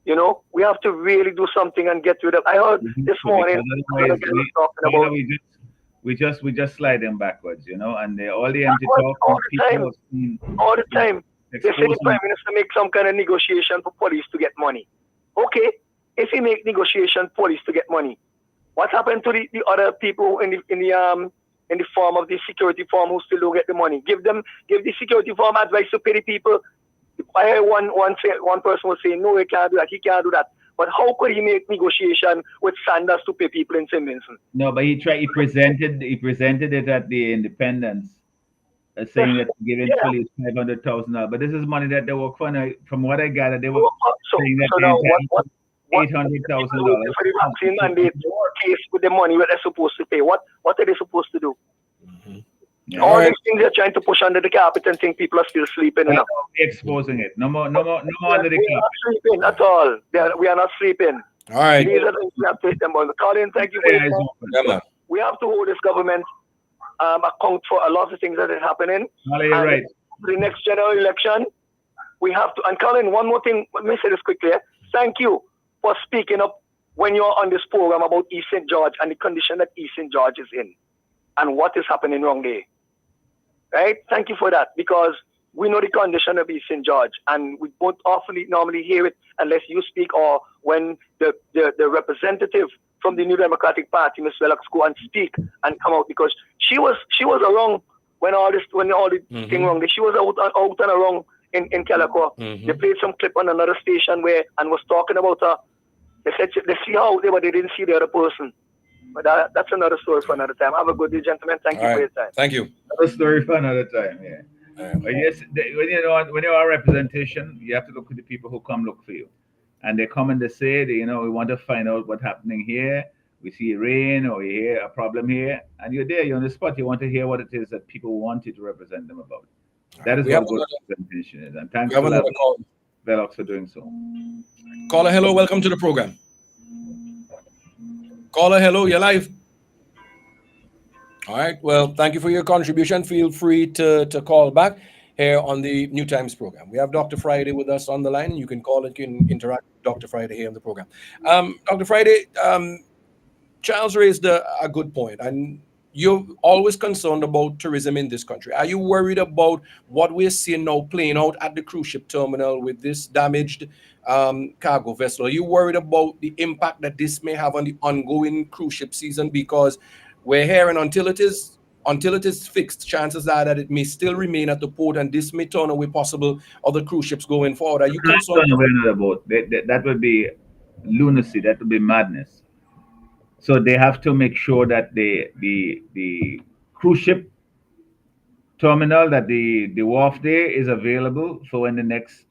you know, we have to really do something and get rid of. I heard this morning talking about. We just slide them backwards, you know, and all the empty talk. All the time. They say the Prime Minister make some kind of negotiation for police to get money. Okay, if he make negotiation police to get money, what happened to the other people in the form of the security firm who still don't get the money? Give the security firm advice to pay the people. I heard one person was saying, no, he can't do that. He can't do that. But how could he make negotiation with Sanders to pay people in St. Vincent? No, but he presented it at the Independence, saying that giving police $500,000. But this is money that they work for. From what I gather, they were saying that they $800,000 for the vaccine mandate case with the money that they're supposed to pay. What are they supposed to do? Mm-hmm. Yeah. All these things they're trying to push under the carpet and think people are still sleeping. We're exposing it. No more under the carpet. We're not sleeping at all. We are not sleeping. All right. These are things we have to hit them on. Colin, thank you for your We have to hold this government account for a lot of things that are happening. You're right. The next general election, we have to. And Colin, one more thing. Let me say this quickly. Thank you for speaking up when you're on this program about East St. George and the condition that East St. George is in and what is happening wrong there. Right? Thank you for that, because we know the condition of East St. George and we don't often normally hear it unless you speak or when the representative from the New Democratic Party, Ms. Wellox, go and speak and come out, because she was around when all the thing wrong. She was out and around in Calico. They played some clip on another station and was talking about her. They said they see her out there, but they didn't see the other person. But that's another story for another time. Have a good day, gentlemen. Thank you for your time. Thank you. Another story for another time, yeah. But yes, when you are representation, you have to look at the people who come look for you. And they come and they say, we want to find out what's happening here. we see rain or you hear a problem here, and you're there, you're on the spot. You want to hear what it is that people want you to represent them about. That is We have what good another, representation is. And we thanks have to another call. Velox for doing so. Caller, hello, welcome to the program. Caller, hello, you're live. All right. Well, thank you for your contribution. Feel free to call back here on the Newtimes program. We have Dr. Friday with us on the line. You can call it, you can interact with Dr. Friday here on the program. Dr. Friday, Charles raised a good point, and you're always concerned about tourism in this country. Are you worried about what we're seeing now playing out at the cruise ship terminal with this damaged cargo vessel? Are you worried about the impact that this may have on the ongoing cruise ship season? Because we're hearing until it is fixed, chances are that it may still remain at the port, and this may turn away possible other cruise ships going forward. Are you concerned? Another boat. That would be lunacy. That would be madness. So they have to make sure that the cruise ship terminal, that the wharf there is available for when the next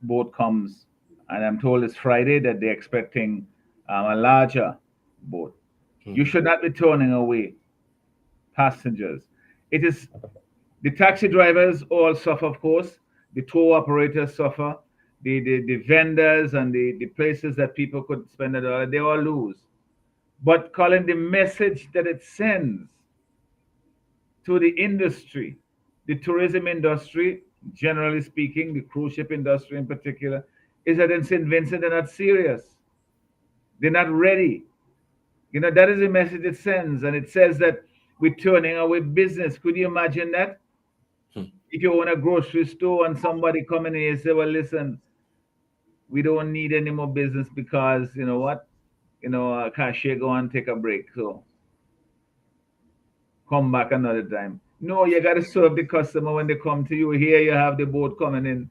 boat comes. And I'm told it's Friday that they're expecting a larger boat. You should not be turning away passengers. It is the taxi drivers all suffer, of course. The tour operators suffer. The vendors and the places that people could spend a dollar, they all lose. But Colin, the message that it sends to the industry, the tourism industry, generally speaking, the cruise ship industry in particular, is that in St. Vincent they're not serious. They're not ready. That is the message it sends. And it says that we're turning away business. Could you imagine that? If you own a grocery store and somebody coming in and say, well, listen, we don't need any more business because, you know what? Cashier go and take a break. So come back another time. No, you got to serve the customer when they come to you. Here you have the boat coming in.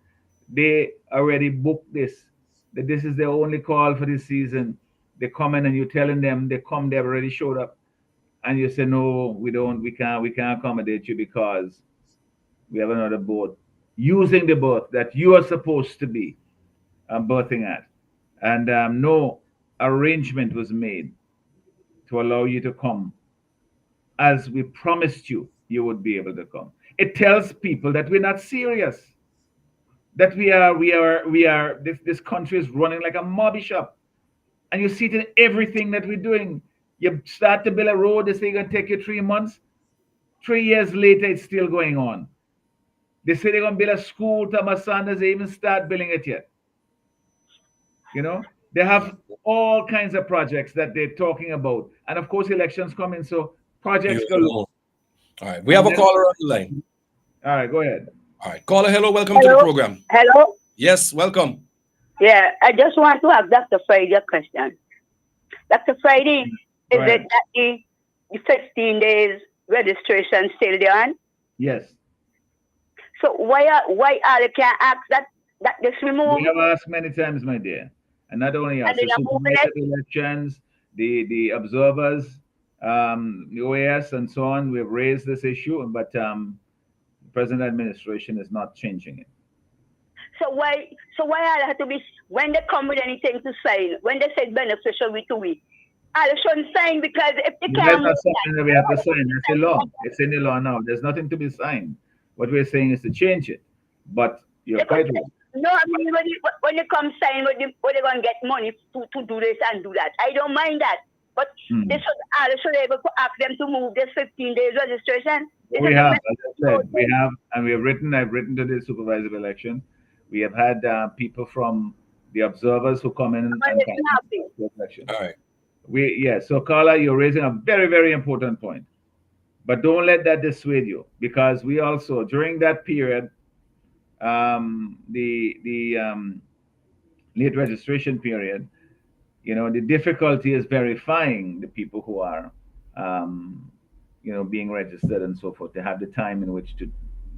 They already booked this. That this is their only call for this season. They come in and you're telling them they come, they've already showed up. And you say, no, we can't accommodate you because we have another boat using the berth that you are supposed to be berthing at. And no arrangement was made to allow you to come as we promised you would be able to come. It tells people that we're not serious, that this country is running like a mobby shop. And you see it in everything that we're doing. You start to build a road, they say it's going to take you 3 months. 3 years later, it's still going on. They say they're going to build a school, Thomas Sanders, they even start building it yet. They have all kinds of projects that they're talking about. And of course, elections coming, so projects go. All right, we have a caller on the line. All right, go ahead. All right, caller, hello, welcome to the program. Hello? Yes, welcome. Yeah, I just want to ask Dr. Friday a question. Dr. Friday, is it that the 15 days registration still on? Yes. So why all you can't ask that this removed? We have asked many times, my dear. And not only us, the supervisor elections, the observers, the OAS and so on, we've raised this issue, but the present administration is not changing it. So why all have to be, when they come with anything to sign, when they say beneficial week to week, all shouldn't sign, because if they can't... We have to sign. That's the law. It's in the law now. There's nothing to be signed. What we're saying is to change it. But you're quite right. No, I mean, when they come sign, where they're going to get money to do this and do that. I don't mind that. But they should be able to ask them to move this 15 days registration. We have, as I said, I've written to the supervisor of election. We have had people from the observers who come in and the election. All right. So Carla, you're raising a very, very important point. But don't let that dissuade you, because we also, during that period, the late registration period, the difficulty is verifying the people who are, being registered and so forth, to have the time in which to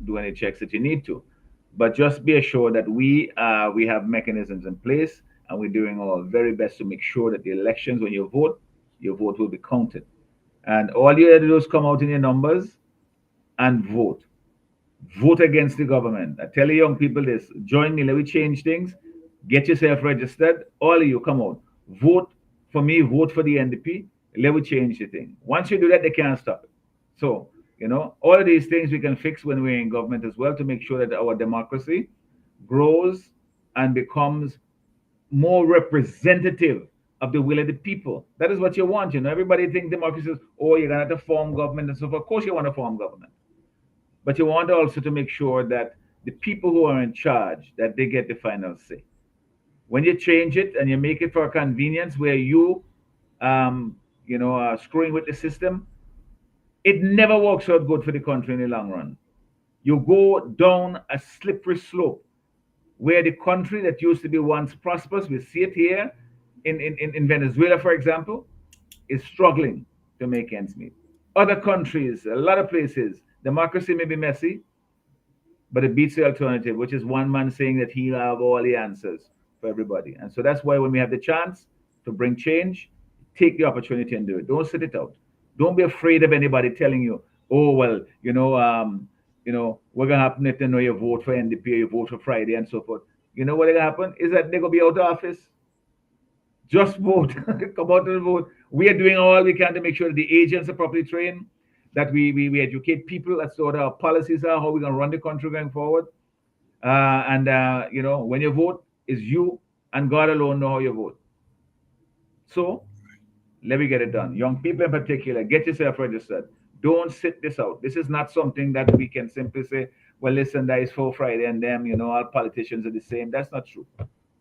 do any checks that you need to. But just be assured that we have mechanisms in place, and we're doing our very best to make sure that the elections, when you vote will be counted. And all you have to do is come out in your numbers and vote. Vote against the government. I tell you young people this, join me, let me change things. Get yourself registered. All of you, come out. Vote for me, vote for the NDP. Let me change the thing. Once you do that, they can't stop it. So, all of these things we can fix when we're in government as well to make sure that our democracy grows and becomes more representative of the will of the people. That is what you want. Everybody thinks democracy is, oh, you're going to have to form government and so forth. Of course, you want to form government. But you want also to make sure that the people who are in charge, that they get the final say. When you change it and you make it for a convenience where you are screwing with the system, it never works out good for the country in the long run. You go down a slippery slope where the country that used to be once prosperous, we see it here in Venezuela, for example, is struggling to make ends meet. Other countries, a lot of places, democracy may be messy, but it beats the alternative, which is one man saying that he'll have all the answers for everybody. And so that's why when we have the chance to bring change, take the opportunity and do it. Don't sit it out. Don't be afraid of anybody telling you, oh, well, we're gonna happen if they know you vote for NDP or you vote for Friday and so forth. You know what's gonna happen is that they're gonna be out of office. Just vote. Come out and vote. We are doing all we can to make sure that the agents are properly trained, that we educate people as to what our policies are, how we're gonna run the country going forward. When you vote, it's you and God alone know how you vote. So let me get it done. Young people in particular, get yourself registered. Don't sit this out. This is not something that we can simply say, well, listen, that is for Friday and them, all politicians are the same. That's not true.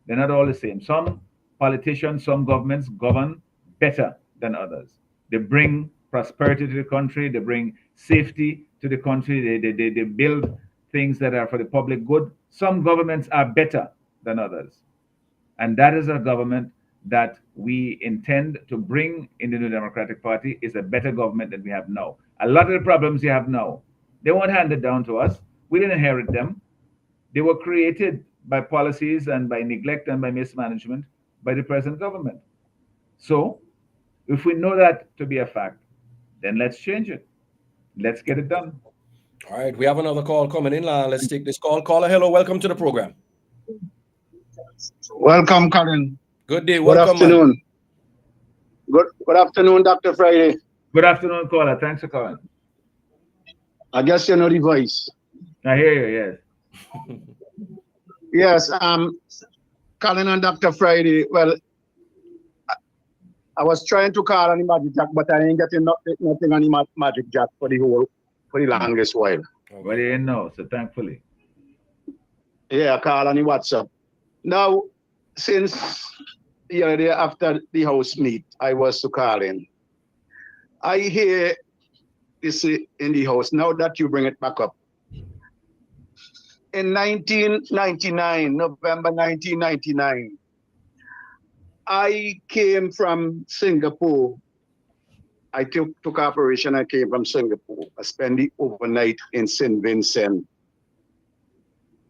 They're not all the same. Some politicians, some governments govern better than others. They bring prosperity to the country. They bring safety to the country. They build things that are for the public good. Some governments are better than others. And that is a government that we intend to bring in the New Democratic Party is a better government than we have now. A lot of the problems you have now, they weren't handed down to us. We didn't inherit them. They were created by policies and by neglect and by mismanagement by the present government. So if we know that to be a fact, then let's change it. Let's get it done. All right, we have another call coming in. Let's take this call. Caller, hello, welcome to the program. Welcome, Colin. Good day, welcome. Good afternoon. Good afternoon, Dr. Friday. Good afternoon, caller. Thanks for calling. I guess you know the voice. I hear you, yes. Yes, Colin and Dr. Friday. Well, I was trying to call on the Magic Jack, but I ain't getting nothing on the Magic Jack for the longest while. Well, you didn't know, so thankfully. Yeah, I call on the WhatsApp. Now, since the other day after the house meet, I was to call in. I hear this in the house, now that you bring it back up. In 1999, November 1999, I came from Singapore. I took operation, I came from Singapore. I spent the overnight in St. Vincent.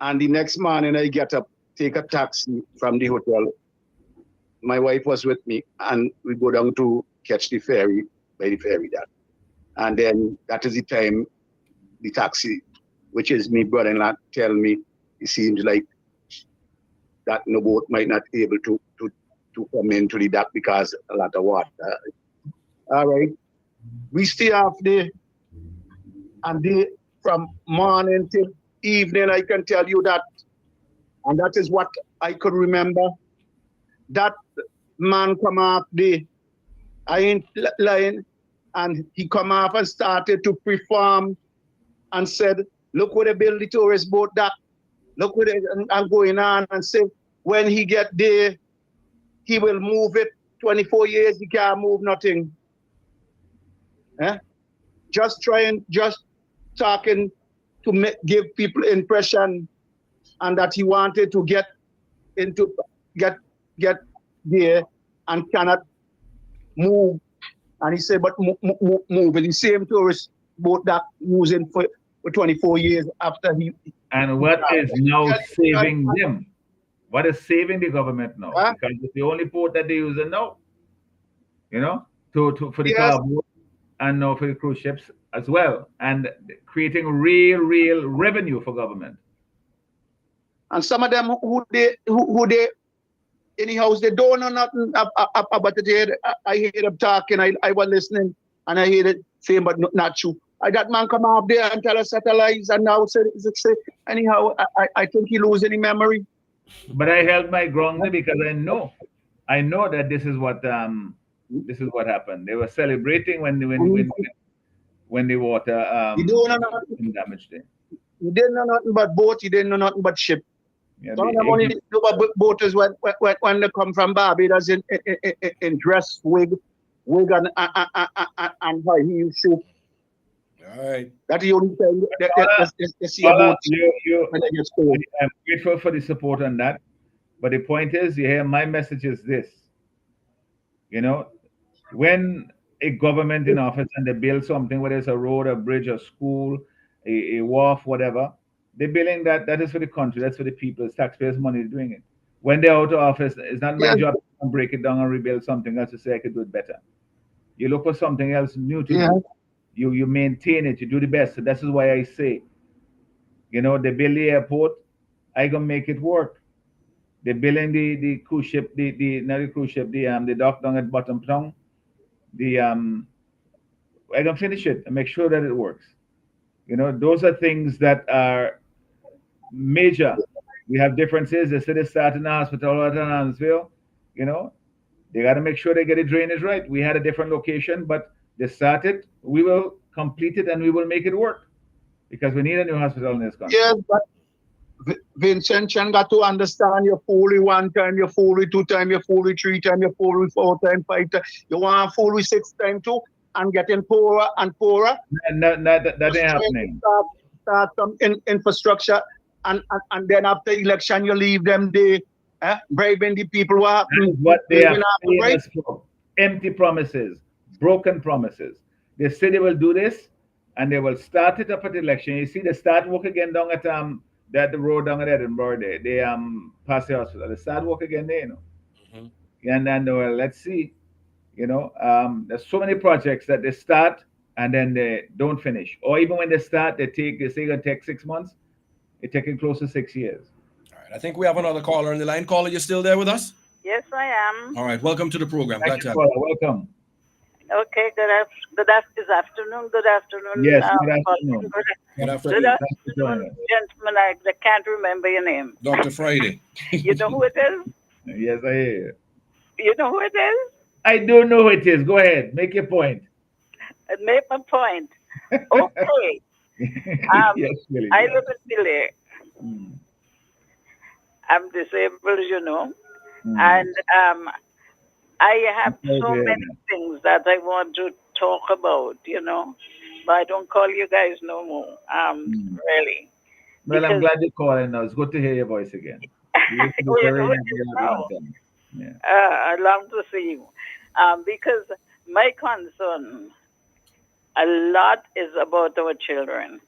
And the next morning I get up, take a taxi from the hotel. My wife was with me, and we go down to catch the ferry, by the ferry that. And then that is the time the taxi, which is me brother-in-law, tell me it seems like that no boat might not be able to come into the dock because a lot of water. All right. We stay off there, and from morning till evening, I can tell you that, and that is what I could remember. That man come off there, I ain't lying, and he come off and started to perform and said, look where they build the tourist boat dock. Look what I'm going on, and say when he get there, he will move it. 24 years, he can't move nothing. Just talking to give people impression, and that he wanted to get there and cannot move. And he said, but move it. The same tourist boat that using for 24 years after he. And what is now saving them? What is saving the government now? Because it's the only port that they use now. For the car boat and now for the cruise ships as well, and creating real revenue for government. And some of them who they in the house, they don't know nothing about it. I hear them talking, I was listening, and I hear it saying, but not true. That man come up there and tell us that lies, and now say, anyhow, I think he lose any memory. But I held my ground there because I know that this is what happened. They were celebrating when the water You don't know nothing. damaged it. You didn't know nothing but boat. You didn't know nothing but ship. Yeah, Some of them only know about boaters when they come from Barbados in dress wig and high heel shoe. All right. That's the only thing they see about when they get school. I'm grateful for the support on that. But the point is, my message is this. When a government in office and they build something, whether it's a road, a bridge, a school, a wharf, whatever, they're building that is for the country, that's for the people, it's taxpayers' money doing it. When they're out of office, it's not my job to break it down and rebuild something else to say I could do it better. You look for something else new to do. You maintain it, you do the best. So that's why I say, they build the airport, I gonna make it work. They're building the cruise ship, not the cruise ship, the dock down at Bottom Town. I can finish it and make sure that it works. Those are things that are major. We have differences. They say they start in the hospital at Huntsville. They got to make sure they get the drainage right. We had a different location, but they started. We will complete it and we will make it work because we need a new hospital in this country. Yes, but Vincent, you got to understand you're fully 1 time, you're fully 2 time, you're fully 3 time, you're fully 4 time, 5 time. You want fully 6 time too, and getting poorer and poorer. That ain't happening. Start some infrastructure, and then after election you leave them bribing the people. What they are famous for. Empty promises, broken promises. They say they will do this, and they will start it up at the election. You see, they start work again down at the road down at Edinburgh there. They pass the hospital. They start work again there, And then let's see. There's so many projects that they start and then they don't finish. Or even when they start, they say it's gonna take 6 months. It's taking close to 6 years. All right. I think we have another caller on the line. Caller, you still there with us? Yes, I am. All right. Welcome to the program. Thank you, caller. Welcome. Okay, good afternoon. Yes, good afternoon. Good afternoon, gentlemen. I can't remember your name. Dr. Friday. You know who it is? Yes, I hear. You know who it is? I don't know who it is. Go ahead. Make your point. Make my point. Okay. Yes, really. I live in Chile. I'm disabled, and I have so many things that I want to talk about, but I don't call you guys no more, really. Well, I'm glad you're calling now. It's good to hear your voice again. I love to see you. Because my concern a lot is about our children.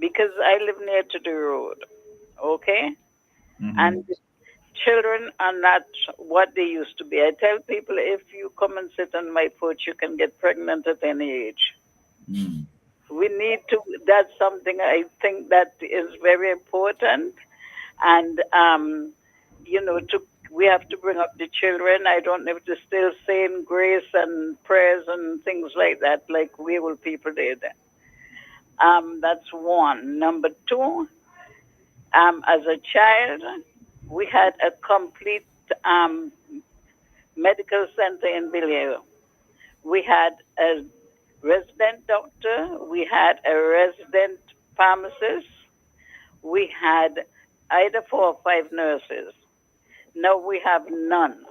Because I live near to the road, okay? And children are not what they used to be. I tell people if you come and sit on my porch, you can get pregnant at any age. We need to, that's something I think that is very important. And, we have to bring up the children. I don't have to still saying grace and prayers and things like that, like we old people did. That's one. Number two, as a child, we had a complete medical center in Villiers. We had a resident doctor. We had a resident pharmacist. We had either 4 or 5 nurses. Now we have none.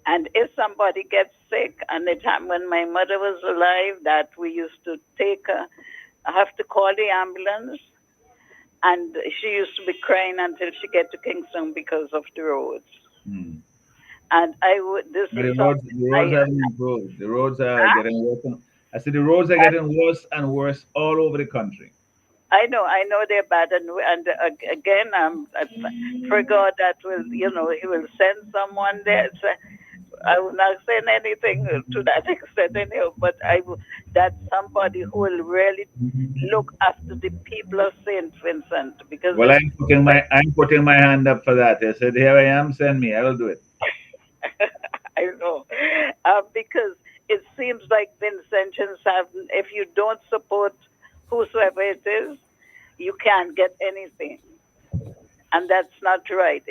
And if somebody gets sick, and the time when my mother was alive, that we used to take her, I have to call the ambulance, and she used to be crying until she get to Kingston because of the roads. And I would. This But is the roads haven't improved. The roads are getting worse. I said the roads are getting worse and worse all over the country. I know they're bad, and again, I pray God that will, He will send someone there. I will not say anything to that extent anyhow, but that's somebody who will really look after the people of Saint Vincent because Well, it's I'm putting my hand up for that. I said, here I am. Send me. I will do it. I know, because it seems like Vincentians have. If you don't support whosoever it is, you can't get anything, and that's not right.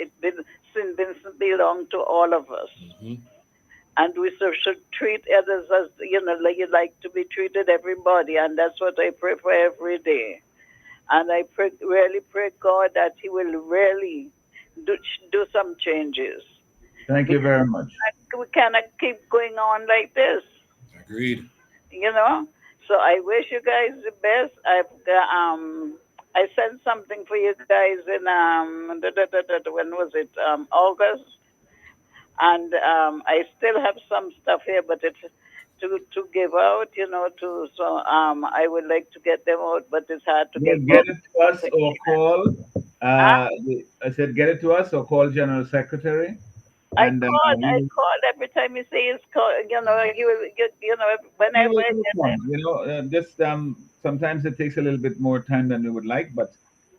Saint Vincent belongs to all of us. And we should treat others as like you like to be treated, everybody, and that's what I pray for every day. And I really pray God that He will really do some changes. Thank you very much. We cannot keep going on like this. Agreed. So I wish you guys the best. I sent something for you guys in when was it, August, and I still have some stuff here, but it's to give out, so I would like to get them out, but it's hard to get. Get it to us or call. I said, get it to us or call General Secretary. I called every time you say it's called, he will, whenever. Just sometimes it takes a little bit more time than we would like, but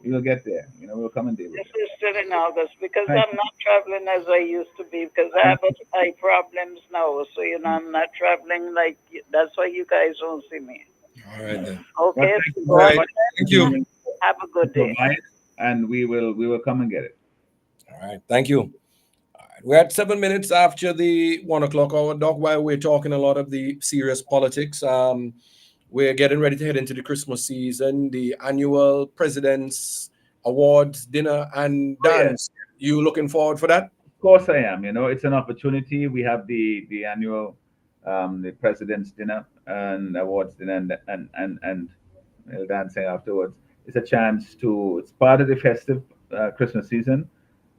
we will get there. We'll come and deal with it. This is still in August because Thank I'm not traveling as I used to be because I have eye problems now. So I'm not traveling like that's why you guys don't see me. All right then. Okay. Thank you. Have a good day. And we will come and get it. All right. Thank you. We're at 7 minutes after the 1 o'clock hour, Doc. While we're talking a lot of the serious politics, we're getting ready to head into the Christmas season, the annual President's Awards dinner and dance. You looking forward for that? Of course I am. It's an opportunity. We have the annual the President's dinner and awards dinner and dancing afterwards. It's a chance it's part of the festive Christmas season.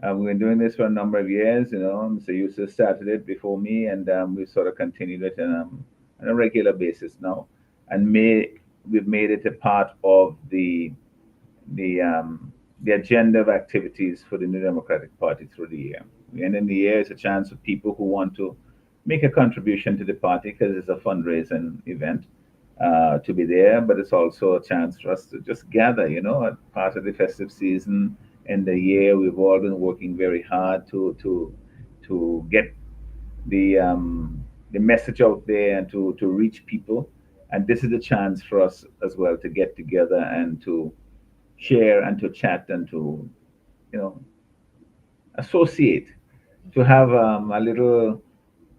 We've been doing this for a number of years, Mr. Yusuf started it before me, and we sort of continued it on a regular basis now. And we've made it a part of the agenda of activities for the New Democratic Party through the year. And in the year, it's a chance for people who want to make a contribution to the party because it's a fundraising event to be there, but it's also a chance for us to just gather, at part of the festive season. In the year, we've all been working very hard to get the message out there and to reach people. And this is a chance for us as well to get together and to share and to chat and to, associate, to have a little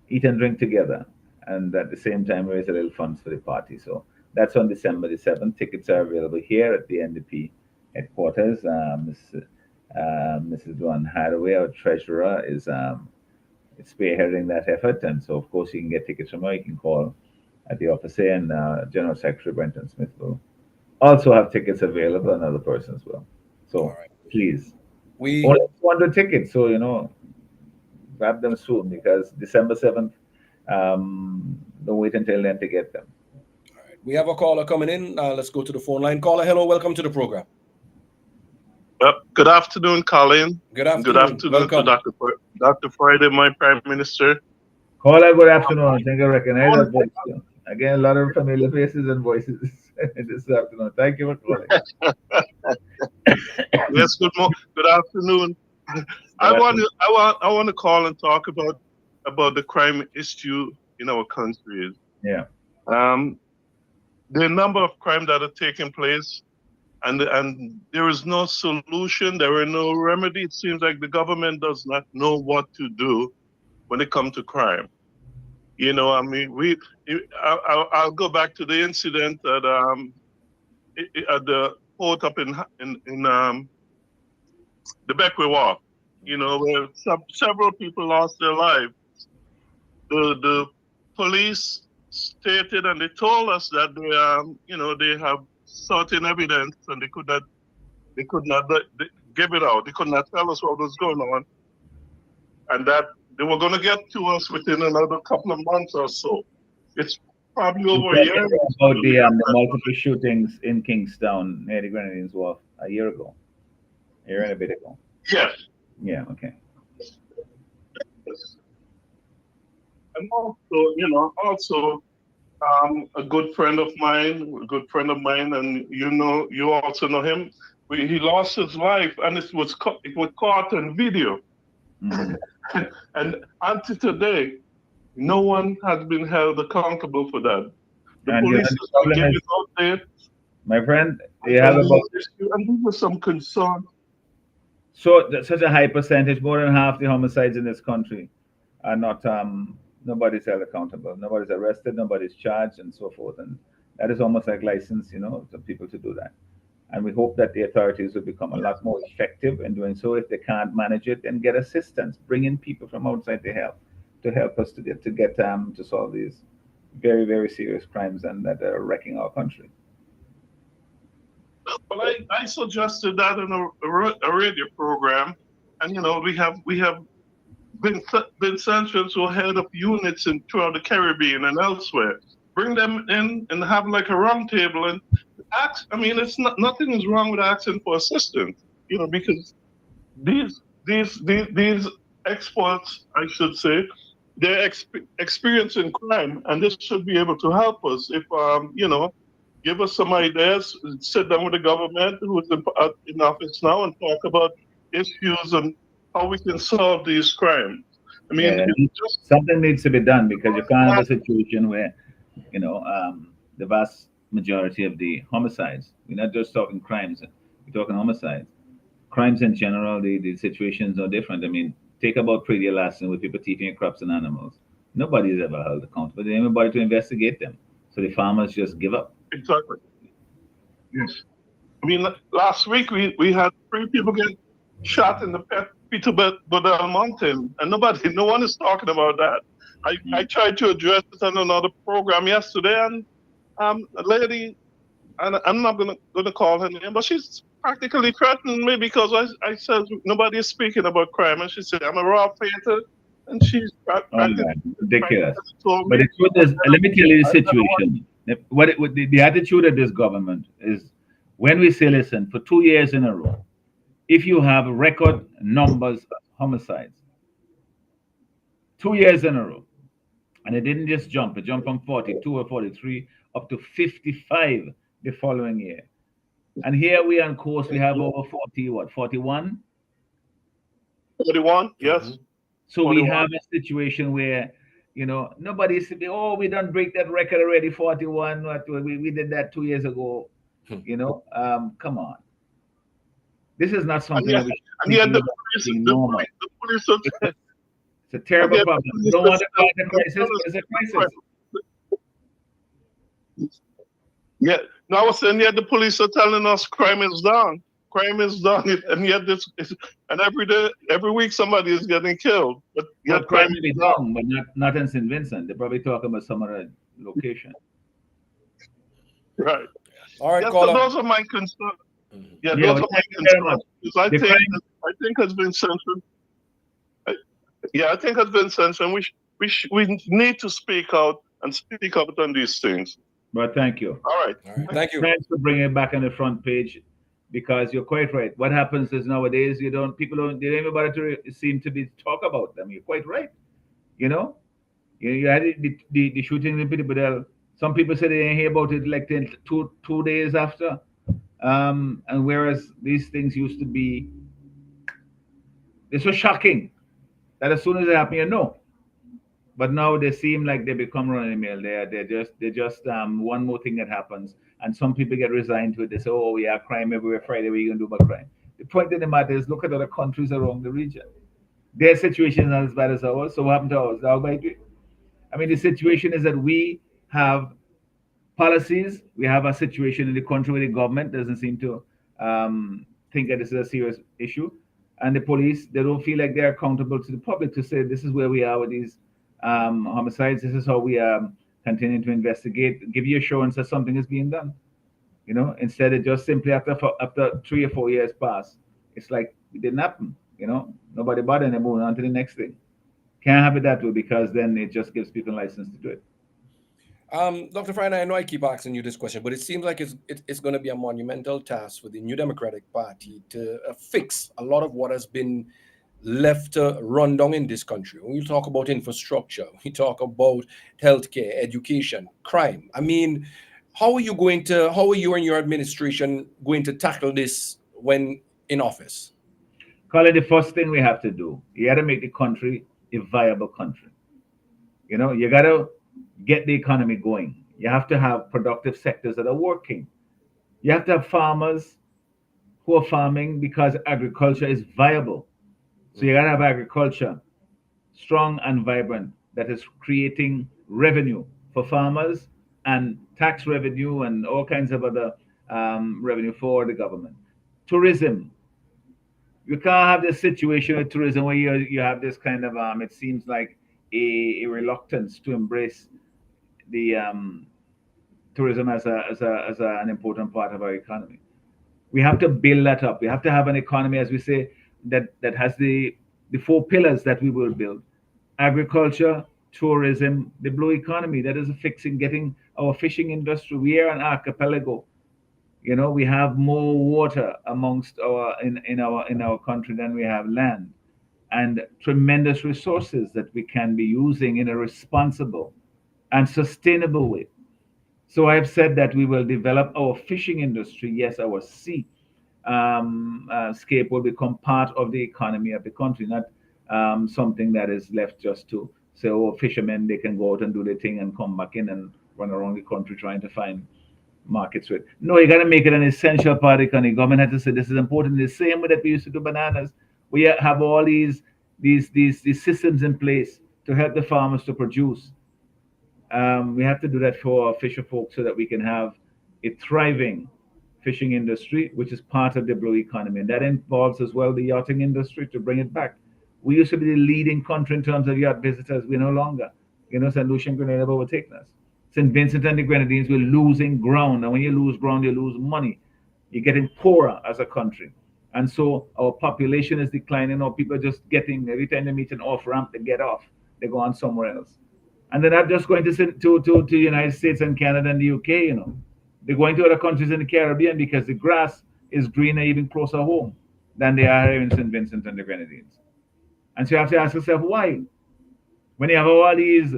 eat and drink together, and at the same time raise a little funds for the party. So that's on December the 7th. Tickets are available here at the NDP headquarters. Mrs. Duan Hathaway, our treasurer, is spearheading that effort, and so of course you can get tickets from her. You can call at the office here, and General Secretary Brenton Smith will also have tickets available, and other persons will. So please, only 200 tickets, so grab them soon because December 7th. Don't wait until then to get them. All right. We have a caller coming in. Let's go to the phone line. Caller, hello, welcome to the program. Good afternoon, Colin. Good afternoon. Good afternoon to Dr. Friday, my Prime Minister. Caller, good afternoon. I think I recognize that voice. Again, a lot of familiar faces and voices this afternoon. Thank you for calling. Yes, good afternoon. I want to call and talk about the crime issue in our country. Yeah. The number of crimes that are taking place, and there is no solution. There are no remedy. It seems like the government does not know what to do when it comes to crime. I'll go back to the incident at the port up in the Beckway Walk, where several people lost their lives. The police stated and they told us that they have certain evidence and they could not give it out. They could not tell us what was going on, and that they were going to get to us within another couple of months or so. It's probably over a year. About the multiple shootings in Kingstown near the Grenadines Wharf a year and a bit ago. Yes. Yeah. Okay. And also, a good friend of mine, and you also know him. He lost his life, and it was caught on video. And until today, no one has been held accountable for that. The And police the is not problem giving is, out there. my friend, they And have these about are some concern. such a high percentage, more than half the homicides in this country are not nobody's held accountable, nobody's arrested, nobody's charged, and so forth. And that is almost like license, to people to do that. And we hope that the authorities will become a lot more effective in doing so. If they can't manage it, then get assistance, bring in people from outside to help us to solve these very, very serious crimes and that are wrecking our country. Well, I suggested that in a radio program, and we have been sanctions who head up units throughout the Caribbean and elsewhere. Bring them in and have like a round table and ask. I mean, it's not nothing is wrong with asking for assistance, because these experts, I should say, they're experiencing crime, and this should be able to help us if give us some ideas, sit down with the government who is in office now and talk about issues and how we can solve these crimes. I mean, Yeah, it's just something needs to be done because you can't have a situation where, the vast majority of the homicides, we're not just talking crimes, we're talking homicides. Crimes in general, the situations are different. I mean, take about Pretty Alaska with people thieving crops and animals. Nobody's ever held accountable. There's anybody to investigate them. So the farmers just give up. exactly. Yes. I mean, last week we had 3 people get shot in the Peter Mountain, and no one is talking about that. I tried to address it on another program yesterday, and a lady, and I'm not gonna call her name, but she's practically threatening me because I said nobody is speaking about crime, and she said I'm a raw fainter, and she's Oh practically my, ridiculous. told But me. the truth is, let me tell you the situation. The attitude of this government is when we say, listen, for 2 years in a row, if you have record numbers of homicides, 2 years in a row, and it didn't just jump, it jumped from 42 or 43 up to 55 the following year. And here we are on course, we have over 41? 41, yes. So we 41. have a situation where, nobody's saying, oh, we don't break that record already, 41. We did that 2 years ago. Come on. This is not And something yet, that we and should yet think the about police, being the normal. police, the police are, It's a and terrible yet the problem. You police don't are want to call it a still crisis, but it's a crisis. Yeah, no, I was saying, yet the police are telling us crime is down. Crime is down, and yet and every week somebody is getting killed. But Well, yet crime crime may be is down. down, but not in St. Vincent. They're probably talking about some other location. Right. All right, Yeah, so caller. those are my concerns. Yeah, Yeah, those but are my thank you very much. concerns. Because I The think crime, I think has been censored. I think has been censored. We need to speak out and speak out on these things. but thank you. All right. All right, thank you. Thanks for bringing it back on the front page because you're quite right. What happens is nowadays people don't even bother to seem to be talk about them. You're quite right. You know, you had the shooting in Pittsburgh. Some people say they didn't hear about it like two days after. And whereas these things used to be, it's so shocking that as soon as it happened, you know. But now they seem like they become running mill. They're just one more thing that happens, and some people get resigned to it. They say, "Oh, yeah, crime everywhere. Friday, what are you gonna do about crime?" The point of the matter is, look at other countries around the region. Their situation is not as bad as ours. So what happened to ours? How about it? I mean, the situation is that we have policies. We have a situation in the country where the government doesn't seem to think that this is a serious issue, and the police they don't feel like they're accountable to the public to say this is where we are with these homicides. This is how we continue to investigate. Give you assurance that something is being done. Instead of just simply after 3 or 4 years pass, it's like it didn't happen. Nobody bothered and moving on to the next thing. Can't have it that way because then it just gives people license to do it. Dr. Friner, I know I keep asking you this question, but it seems like it's going to be a monumental task for the New Democratic Party to fix a lot of what has been left run down in this country. When we talk about infrastructure, we talk about healthcare, education, crime. I mean, how are you and your administration going to tackle this when in office? Colin, the first thing we have to do, you got to make the country a viable country. You got to get the economy going. You have to have productive sectors that are working. You have to have farmers who are farming because agriculture is viable. So you got to have agriculture strong and vibrant that is creating revenue for farmers and tax revenue and all kinds of other revenue for the government. Tourism. You can't have this situation with tourism where you have this kind of it seems like a reluctance to embrace the tourism as an important part of our economy. We have to build that up. We have to have an economy, as we say, that has the four pillars that we will build: agriculture, tourism, the blue economy. That is fixing, getting our fishing industry. We are an archipelago. We have more water amongst our country than we have land, and tremendous resources that we can be using in a responsible and sustainable way. So I have said that we will develop our fishing industry. Yes, our sea scape will become part of the economy of the country, not something that is left just to say, oh, fishermen, they can go out and do their thing and come back in and run around the country trying to find markets with. No, you got to make it an essential part of the economy. Government had to say this is important. The same way that we used to do bananas. We have all these systems in place to help the farmers to produce. We have to do that for our fisher folk so that we can have a thriving fishing industry, which is part of the blue economy. And that involves as well the yachting industry to bring it back. We used to be the leading country in terms of yacht visitors. We're no longer. St. Lucia and Grenada have overtaken us. St. Vincent and the Grenadines, we're losing ground. And when you lose ground, you lose money. You're getting poorer as a country. And so our population is declining. Or people are just getting, every time they meet an off ramp, they get off. They go on somewhere else. And they're not just going to the United States and Canada and the UK, They're going to other countries in the Caribbean because the grass is greener even closer home than they are here in St. Vincent and the Grenadines. And so you have to ask yourself, why? When you have all these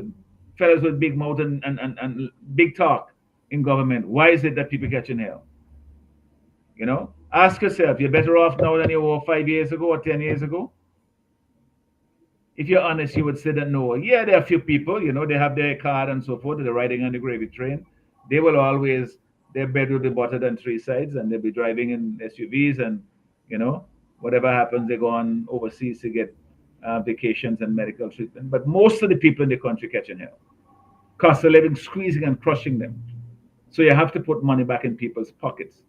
fellows with big mouth and big talk in government, why is it that people catching hell? Ask yourself, you're better off now than you were 5 years ago or 10 years ago? If you're honest, you would say that no. Yeah, there are a few people, they have their card and so forth, they're riding on the gravy train. They will always, their bed will be better than three sides, and they'll be driving in SUVs, and, whatever happens, they go on overseas to get vacations and medical treatment. But most of the people in the country catching hell. Cost of living squeezing and crushing them. So you have to put money back in people's pockets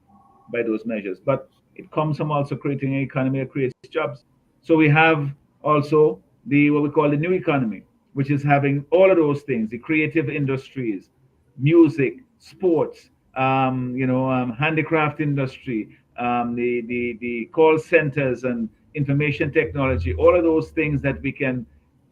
by those measures. But it comes from also creating an economy that creates jobs. So we have also what we call the new economy, which is having all of those things: the creative industries, music, sports, handicraft industry, the call centers and information technology, all of those things that we can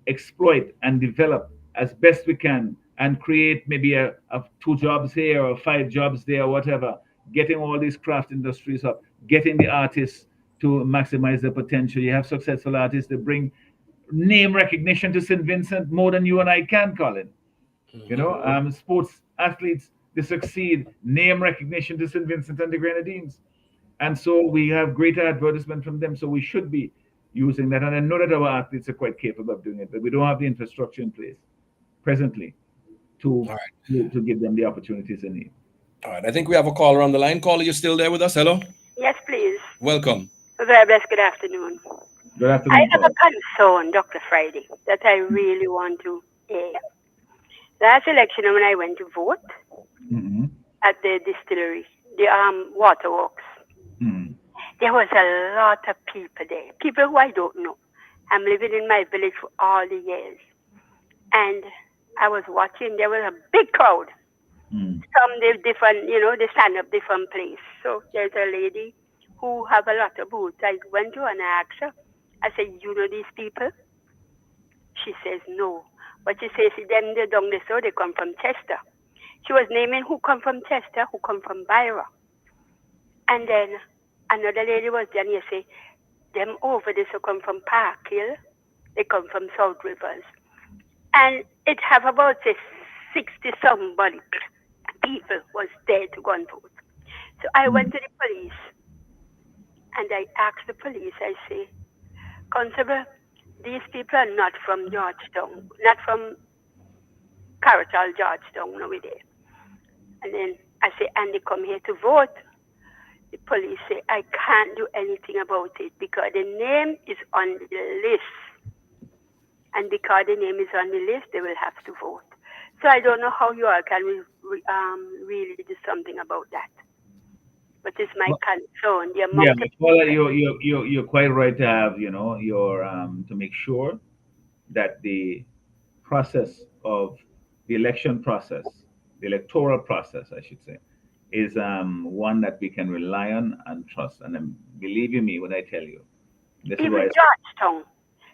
exploit and develop as best we can and create maybe a 2 jobs here or 5 jobs there, or whatever, getting all these craft industries up, getting the artists to maximize their potential. You have successful artists that bring name recognition to St. Vincent more than you and I can, Colin. Sports athletes, they succeed, name recognition to St. Vincent and the Grenadines. And so we have greater advertisement from them. So we should be using that. And I know that our athletes are quite capable of doing it, but we don't have the infrastructure in place presently to give them the opportunities they need. All right. I think we have a caller on the line. Caller, you still there with us? Hello? Yes, please. Welcome. Very best. Good afternoon. Good afternoon. I have a concern, Dr. Friday, that I really want to air. Last election, when I went to vote at the distillery, the waterworks, there was a lot of people there, people who I don't know. I'm living in my village for all the years. And I was watching, there was a big crowd. Some, they different, they stand up different place. So there's a lady who have a lot of boots. I went to her and I asked her, I said, you know these people? She says, no. But she says, them, they down the so they come from Chester. She was naming who come from Chester, who come from Byra. And then another lady was there and you say, them over there so come from Park Hill, they come from South Rivers. And it have about say 60 somebody people was there to go and vote. So I went to the police and I asked the police, I say, Constable, these people are not from Georgetown, not from Caratal, Georgetown, over there. And then I say, and they come here to vote. The police say, I can't do anything about it because the name is on the list. And because the name is on the list, they will have to vote. So I don't know how you all can really do something about that. But it's my concern. The amount of Well, you're quite right to have, your to make sure that the process of the election process, the electoral process, I should say, is one that we can rely on and trust. And believe you me when I tell you, this is even why. Georgetown.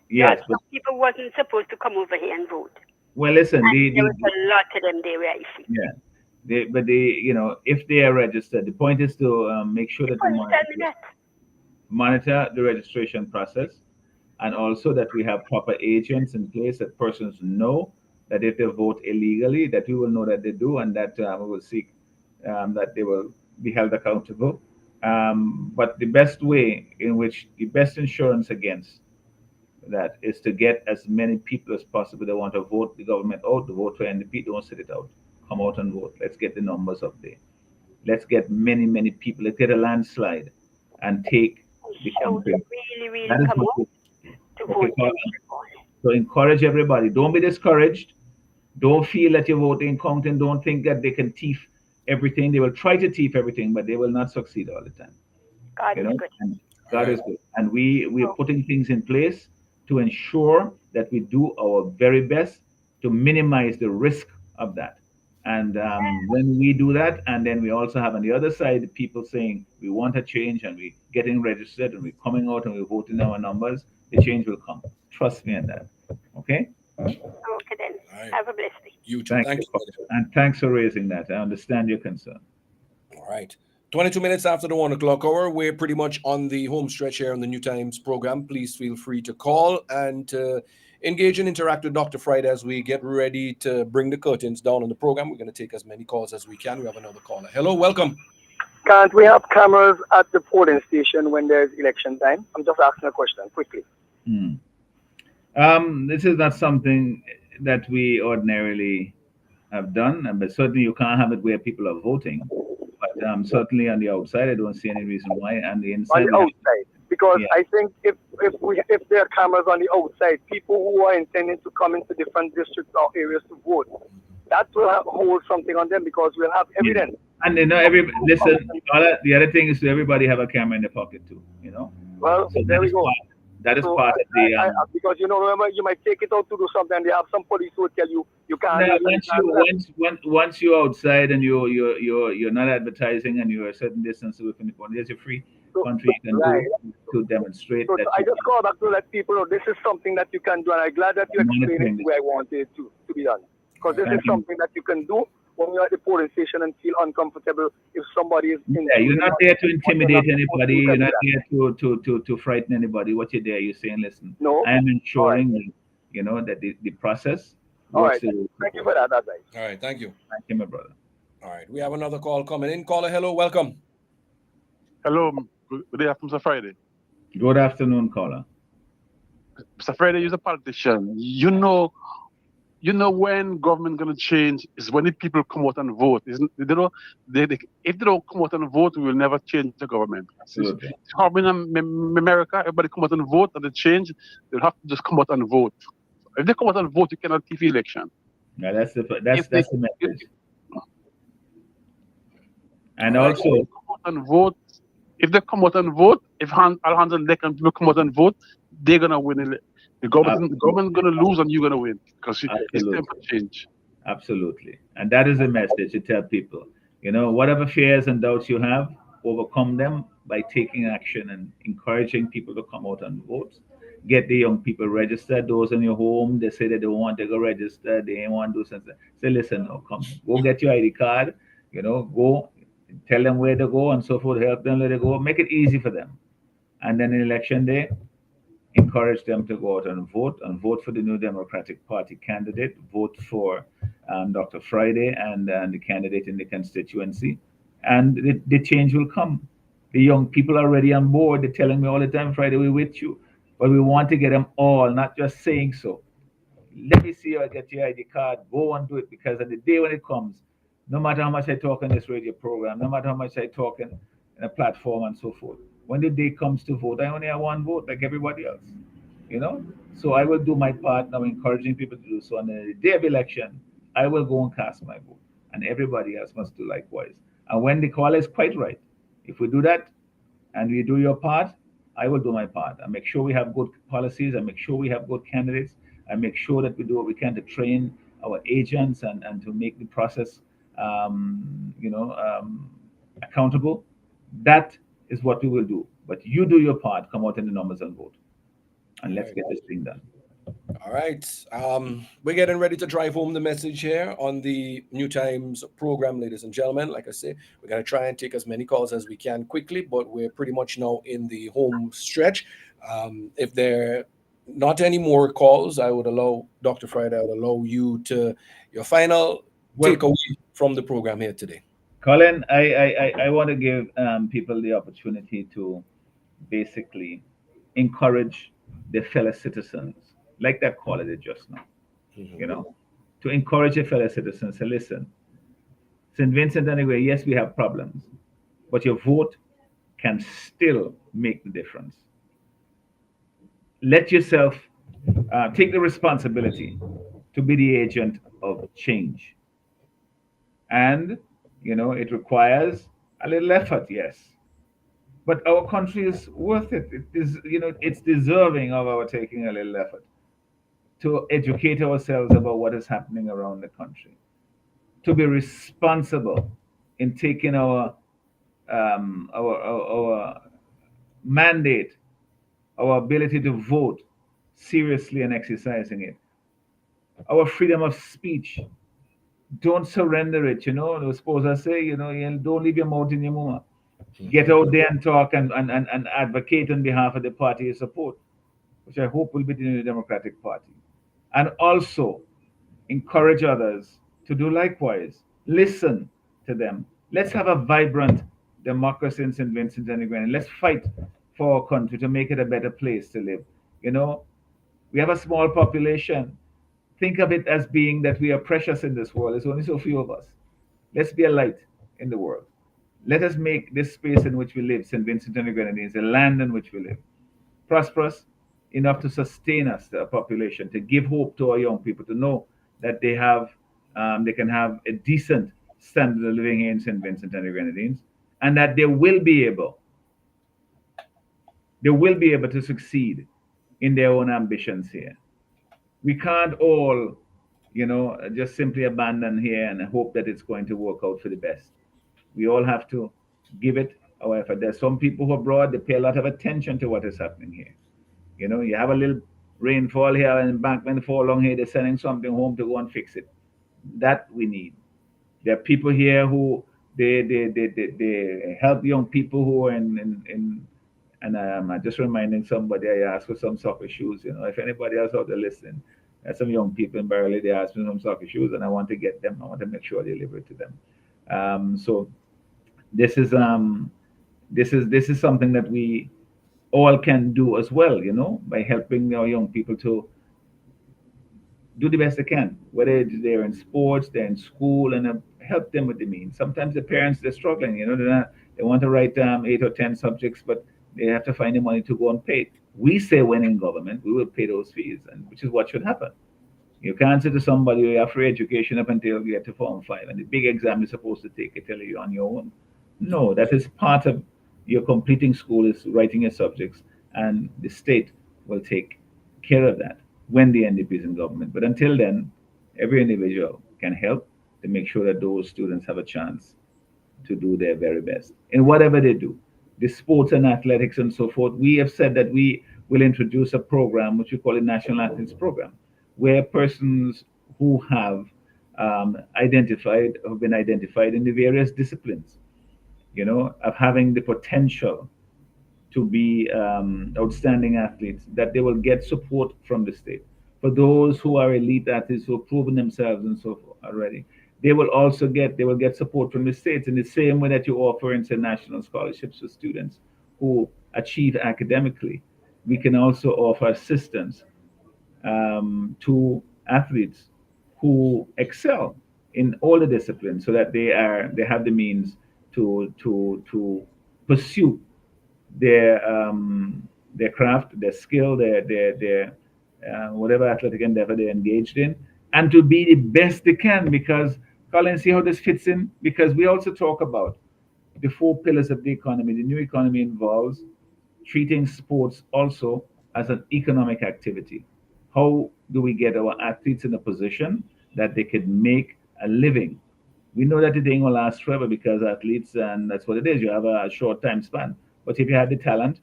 Yes, Georgetown people wasn't supposed to come over here and vote. well, listen, And there was a lot of them there where I see. yeah, if they are registered, the point is to make sure that we Police tell me that. monitor the registration process, and also that we have proper agents in place that persons know that if they vote illegally, that we will know that they do, and that we will seek that they will be held accountable. But the best way in which the best insurance against that is to get as many people as possible that want to vote the government out, to vote for NDP, don't sit it out. Come out and vote. Let's get the numbers up there. Let's get many, many people. Let's get a landslide and take the campaign. Really That is come what out to vote. so encourage everybody. Don't be discouraged. Don't feel that you're voting counting. Don't think that they can thief everything. They will try to thief everything, but they will not succeed all the time. God is good. And God is good. And we are putting things in place to ensure that we do our very best to minimize the risk of that. And when we do that, and then we also have on the other side people saying we want a change and we're getting registered and we're coming out and we're voting our numbers, the change will come. Trust me on that. Okay? Okay then. Have a blessed day. You too. Thank Thank you. you. And thanks for raising that. I understand your concern. All right. 22 minutes after the 1 o'clock hour, we're pretty much on the home stretch here on the Newtimes program. Please feel free to call and engage and interact with Dr. Friday as we get ready to bring the curtains down on the program. We're going to take as many calls as we can. We have another caller. Hello, welcome. Can't we have cameras at the polling station when there's election time? I'm just asking a question quickly. This is not something that we ordinarily have done, but certainly you can't have it where people are voting. But certainly on the outside, I don't see any reason why. And the inside, On the outside, because I think if there are cameras on the outside, people who are intending to come into different districts or areas to vote, that will hold something on them because we'll have evidence. And listen, the other thing is to everybody have a camera in their pocket too. Well, So there we go. That is part of the. Because remember, you might take it out to do something, and they have some police who will tell you you can't. Once you're outside and you're not advertising and you're a certain distance away from the point, there's a free country you can do to demonstrate So that. I just call back to let people know this is something that you can do, and I'm glad that you explained it the way I wanted it to be done. Because this is something that you can do when you're at the polling station and feel uncomfortable if somebody is. You're not there to intimidate anybody. You're not there to frighten anybody. What you're there, you're saying, listen, I am ensuring that the process All right. works. Thank you for that advice. All right. Thank you. Thank you, my brother. All right. We have another call coming in. Caller, hello, welcome. Hello, good afternoon, Mr. Friday. Good afternoon, caller. Mr. Friday, you're a politician. You know when government gonna change is when the people come out and vote. Isn't if they don't come out and vote, we will never change the government. Absolutely. It's happening in America. Everybody come out and vote, and the change they'll have to just come out and vote. If they come out and vote, you cannot keep the election. Yeah, that's the message. And also, if they come out and vote, if Alejandro and Deck and people come out and vote, they're gonna win. The government gonna lose and you're gonna win because it's time for change. Absolutely, and that is the message to tell people. Whatever fears and doubts you have, overcome them by taking action and encouraging people to come out and vote. Get the young people registered. Those in your home, they say they don't want to go register. They ain't want to do something. Say, listen, no, come, go get your ID card. Go, tell them where to go and so forth. Help them let it go. Make it easy for them. And then in election day, encourage them to go out and vote for the new Democratic Party candidate, vote for Dr. Friday and the candidate in the constituency, and the change will come. The young people are already on board. They're telling me all the time, Friday, we're with you. But we want to get them all, not just saying so. Let me see you get your ID card. Go and do it, because at the day when it comes, no matter how much I talk on this radio program, no matter how much I talk in a platform and so forth, when the day comes to vote, I only have one vote like everybody else. You know? So I will do my part now, encouraging people to do so. On the day of election, I will go and cast my vote. And everybody else must do likewise. And when the call is quite right, if we do that and we do your part, I will do my part. I make sure we have good policies. I make sure we have good candidates. I make sure that we do what we can to train our agents and to make the process, accountable. That is what we will do. But you do your part. Come out in the numbers and vote, and let's get this thing done. All right. We're getting ready to drive home the message here on the New Times program, ladies and gentlemen. Like I say, we're going to try and take as many calls as we can quickly, but we're pretty much now in the home stretch. If there are not any more calls, I would allow Dr. Friday, I would allow you to your final takeaway from the program here today. Colin, I want to give people the opportunity to basically encourage their fellow citizens, like that caller did just now, to encourage your fellow citizens to listen. St. Vincent, anyway, yes, we have problems, but your vote can still make the difference. Let yourself take the responsibility to be the agent of change. And, it requires a little effort, yes. But our country is worth it. It is, it's deserving of our taking a little effort to educate ourselves about what is happening around the country, to be responsible in taking our mandate, our ability to vote seriously and exercising it, our freedom of speech. Don't surrender it. I suppose I say, don't leave your mouth in your mouth. Get out there and talk and advocate on behalf of the party you support, which I hope will be the New Democratic Party. And also encourage others to do likewise. Listen to them. Let's have a vibrant democracy in St. Vincent and the Grenadines. Let's fight for our country to make it a better place to live. We have a small population. Think of it as being that we are precious in this world. There's only so few of us. Let's be a light in the world. Let us make this space in which we live, St. Vincent and the Grenadines, the land in which we live, prosperous enough to sustain us, the population, to give hope to our young people, to know that they can have a decent standard of living here in St. Vincent and the Grenadines, and that they will be able to succeed in their own ambitions here. We can't all, just simply abandon here and hope that it's going to work out for the best. We all have to give it our effort. There's some people who are abroad, they pay a lot of attention to what is happening here. You have a little rainfall here and embankment fall along here, they're sending something home to go and fix it. That we need. There are people here who they help young people who are in I'm just reminding somebody, I asked for some soccer shoes. If anybody else out there listening, there's some young people in Burley, they asked me some soccer shoes, and I want to get them. I want to make sure I deliver it to them. So this is something that we all can do as well, by helping our young people to do the best they can, whether they're in sports, they're in school, and help them with the means. Sometimes the parents, they're struggling, they want to write 8 or 10 subjects, but they have to find the money to go and pay. We say when in government, we will pay those fees, and which is what should happen. You can't say to somebody, you have free education up until you get to Form 5, and the big exam you're supposed to take it till you're on your own. No, that is part of your completing school, is writing your subjects, and the state will take care of that when the NDP is in government. But until then, every individual can help to make sure that those students have a chance to do their very best in whatever they do. The sports and athletics and so forth, we have said that we will introduce a program, which we call the National Athletes Program, where persons who have been identified in the various disciplines, of having the potential to be outstanding athletes, that they will get support from the state. For those who are elite athletes who have proven themselves and so forth already, they will get support from the states in the same way that you offer international scholarships for students who achieve academically. We can also offer assistance to athletes who excel in all the disciplines, so that they have the means to pursue their craft, their skill, their whatever athletic endeavor they're engaged in, and to be the best they can. Because, Colin, see how this fits in? Because we also talk about the four pillars of the economy. The new economy involves treating sports also as an economic activity. How do we get our athletes in a position that they could make a living? We know that it ain't gonna last forever, because athletes, and that's what it is, you have a short time span. But if you have the talent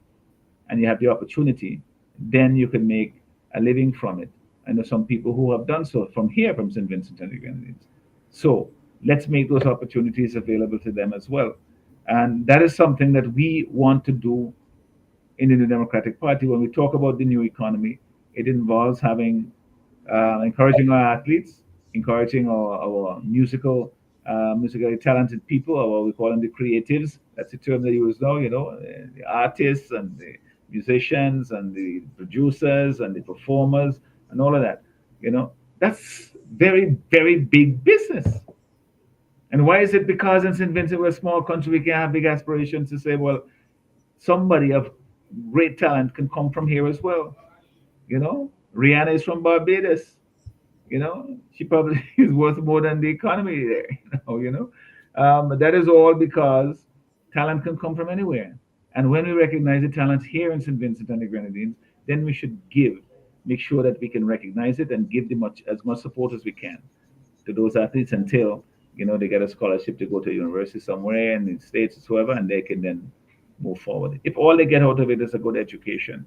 and you have the opportunity, then you can make a living from it. I know some people who have done so from here, from St. Vincent and the Grenadines. So let's make those opportunities available to them as well. And that is something that we want to do in the New Democratic Party. When we talk about the new economy, it involves having encouraging our athletes, encouraging our musically talented people, or what we call them the creatives. That's the term they use now. The artists and the musicians and the producers and the performers and all of that. That's very, very big business. And why is it? Because in St. Vincent, we're a small country, we can have big aspirations to say, well, somebody of great talent can come from here as well. Rihanna is from Barbados. She probably is worth more than the economy there. That is all because talent can come from anywhere. And when we recognize the talent here in St. Vincent and the Grenadines, then we should make sure that we can recognize it and give them as much support as we can to those athletes until they get a scholarship to go to a university somewhere in the States or whoever, and they can then move forward. If all they get out of it is a good education,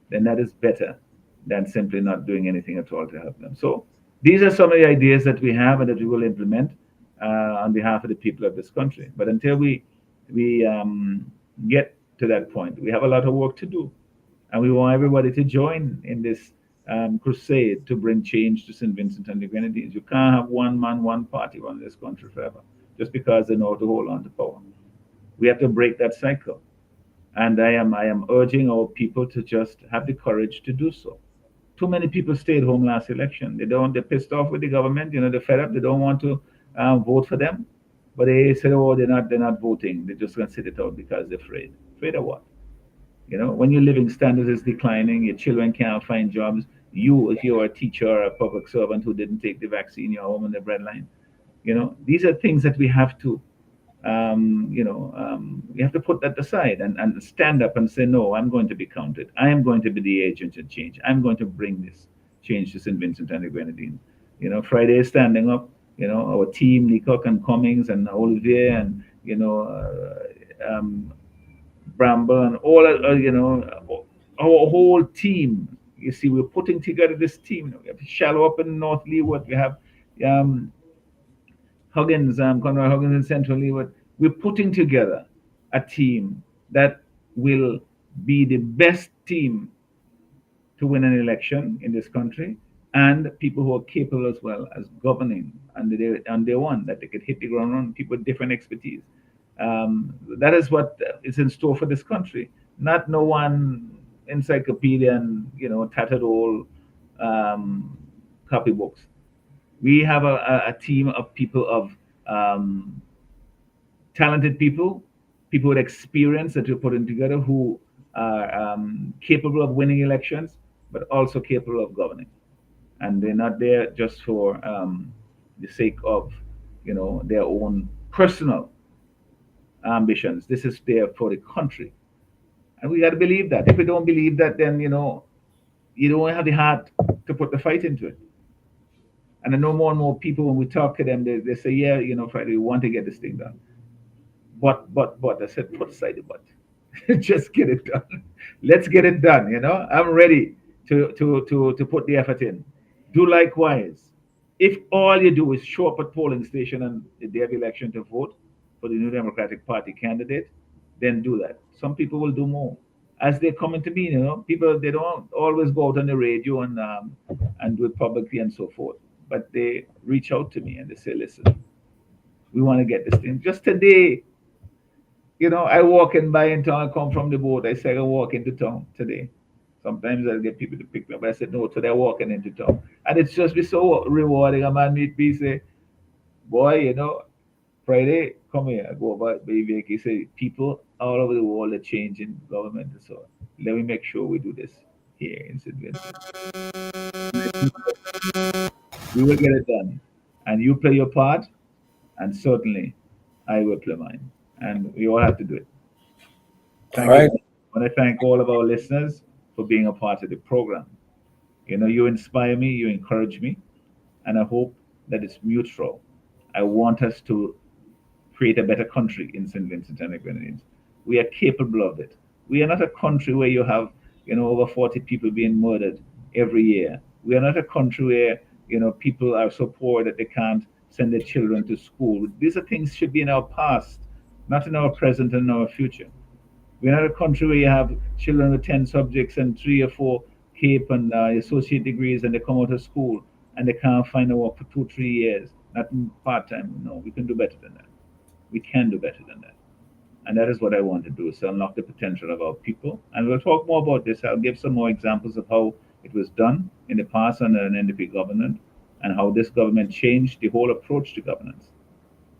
then that is better than simply not doing anything at all to help them. So these are some of the ideas that we have and that we will implement on behalf of the people of this country. But until we get to that point, we have a lot of work to do, and we want everybody to join in this crusade to bring change to St. Vincent and the Grenadines. You can't have one man, one party run this country forever just because they know how to hold on to power. We have to break that cycle. And I am urging our people to just have the courage to do so. Too many people stayed home last election. They're pissed off with the government. They're fed up. They don't want to vote for them. But they said, oh, they're not voting. They're just going to sit it out because they're afraid. Afraid of what? When your living standards is declining, your children can't find jobs. If you're a teacher or a public servant who didn't take the vaccine, you're home on the breadline. These are things that we have to we have to put that aside and stand up and say, no, I'm going to be counted. I am going to be the agent of change. I'm going to bring this change to St. Vincent and the Grenadines. Friday is standing up. Our team, Leacock and Cummings and Olivier and, Bramble and all, our whole team. You see, we're putting together this team. We have Shallow up in North Leeward. We have Huggins, Conrad Huggins in Central Leeward. We're putting together a team that will be the best team to win an election in this country, and people who are capable as well as governing on their own, that they could hit the ground running, people with different expertise. That is what is in store for this country. Not no one encyclopedia and tattered old copybooks. We have a team of people of talented people with experience that we're putting together, who are capable of winning elections, but also capable of governing. And they're not there just for the sake of their own personal ambitions. This is there for the country, and we got to believe that. If we don't believe that, then you don't have the heart to put the fight into it. And I know more and more people, when we talk to them, they say, yeah, Friday, we want to get this thing done. But. I said, put aside the but. Just get it done. Let's get it done, I'm ready to put the effort in. Do likewise. If all you do is show up at polling station on the day of election to vote for the New Democratic Party candidate, then do that. Some people will do more. as they come into being. You know, people, they don't always go out on the radio and do it publicly and so forth, but they reach out to me and they say, "Listen, we want to get this thing." Just today, you know, I walk in by in town. I come from the boat. I say I walk into town today. Sometimes I get people to pick me up. I said, "No, today I'm walking into town," and it's just be so rewarding. A man meet me say, "Boy, you know, Friday, come here." I go over baby. He say, "People all over the world are changing government, so let me make sure we do this here in St. Vincent. We will get it done, and you play your part, and certainly I will play mine, and we all have to do it." All right. I want to thank all of our listeners for being a part of the program. You know, you inspire me, you encourage me, and I hope that it's mutual. I want us to create a better country in St. Vincent and the Grenadines. We are capable of it. We are not a country where you have, you know, over 40 people being murdered every year. We are not a country where, you know, people are so poor that they can't send their children to school. These are things should be in our past, not in our present and our future. We're not a country where you have children with 10 subjects and 3 or 4 CAPE and associate degrees, and they come out of school and they can't find a work for 2 3 years, not part time. No, we can do better than that. We can do better than that. And that is what I want to do, is unlock the potential of our people. And we'll talk more about this. I'll give some more examples of how it was done in the past under an NDP government and how this government changed the whole approach to governance.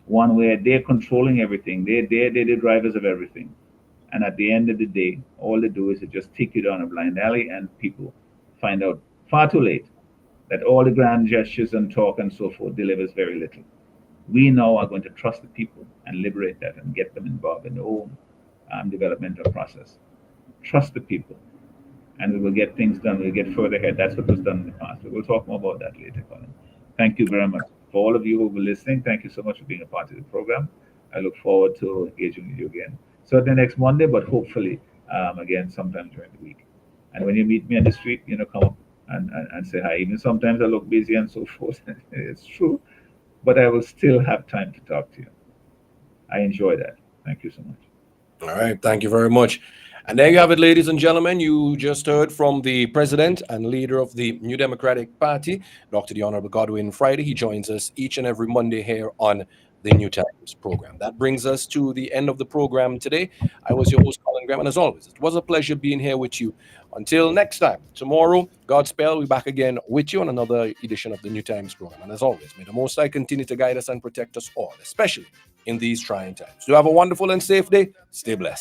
One where they're controlling everything, they're the drivers of everything. And at the end of the day, all they do is to just take you down a blind alley, and people find out far too late that all the grand gestures and talk and so forth delivers very little. We now are going to trust the people and liberate that and get them involved in their own developmental process. Trust the people, and we will get things done. We'll get further ahead. That's what was done in the past. But we'll talk more about that later, Colin. Thank you very much. For all of you who were listening, thank you so much for being a part of the program. I look forward to engaging with you again. Certainly next Monday, but hopefully again sometime during the week. And when you meet me on the street, you know, come up and say hi. Even sometimes I look busy and so forth. It's true, but I will still have time to talk to you. I enjoy that. Thank you so much. All right. Thank you very much. And there you have it, ladies and gentlemen. You just heard from the president and leader of the New Democratic Party, Dr. the Honorable Godwin Friday. He joins us each and every Monday here on the Newtimes Program. That brings us to the end of the program today. I was your host, Colin Graham, and as always, it was a pleasure being here with you. Until next time, tomorrow, God's spell, we'll be back again with you on another edition of the Newtimes Program. And as always, may the Most High continue to guide us and protect us all, especially in these trying times. Do have a wonderful and safe day. Stay blessed.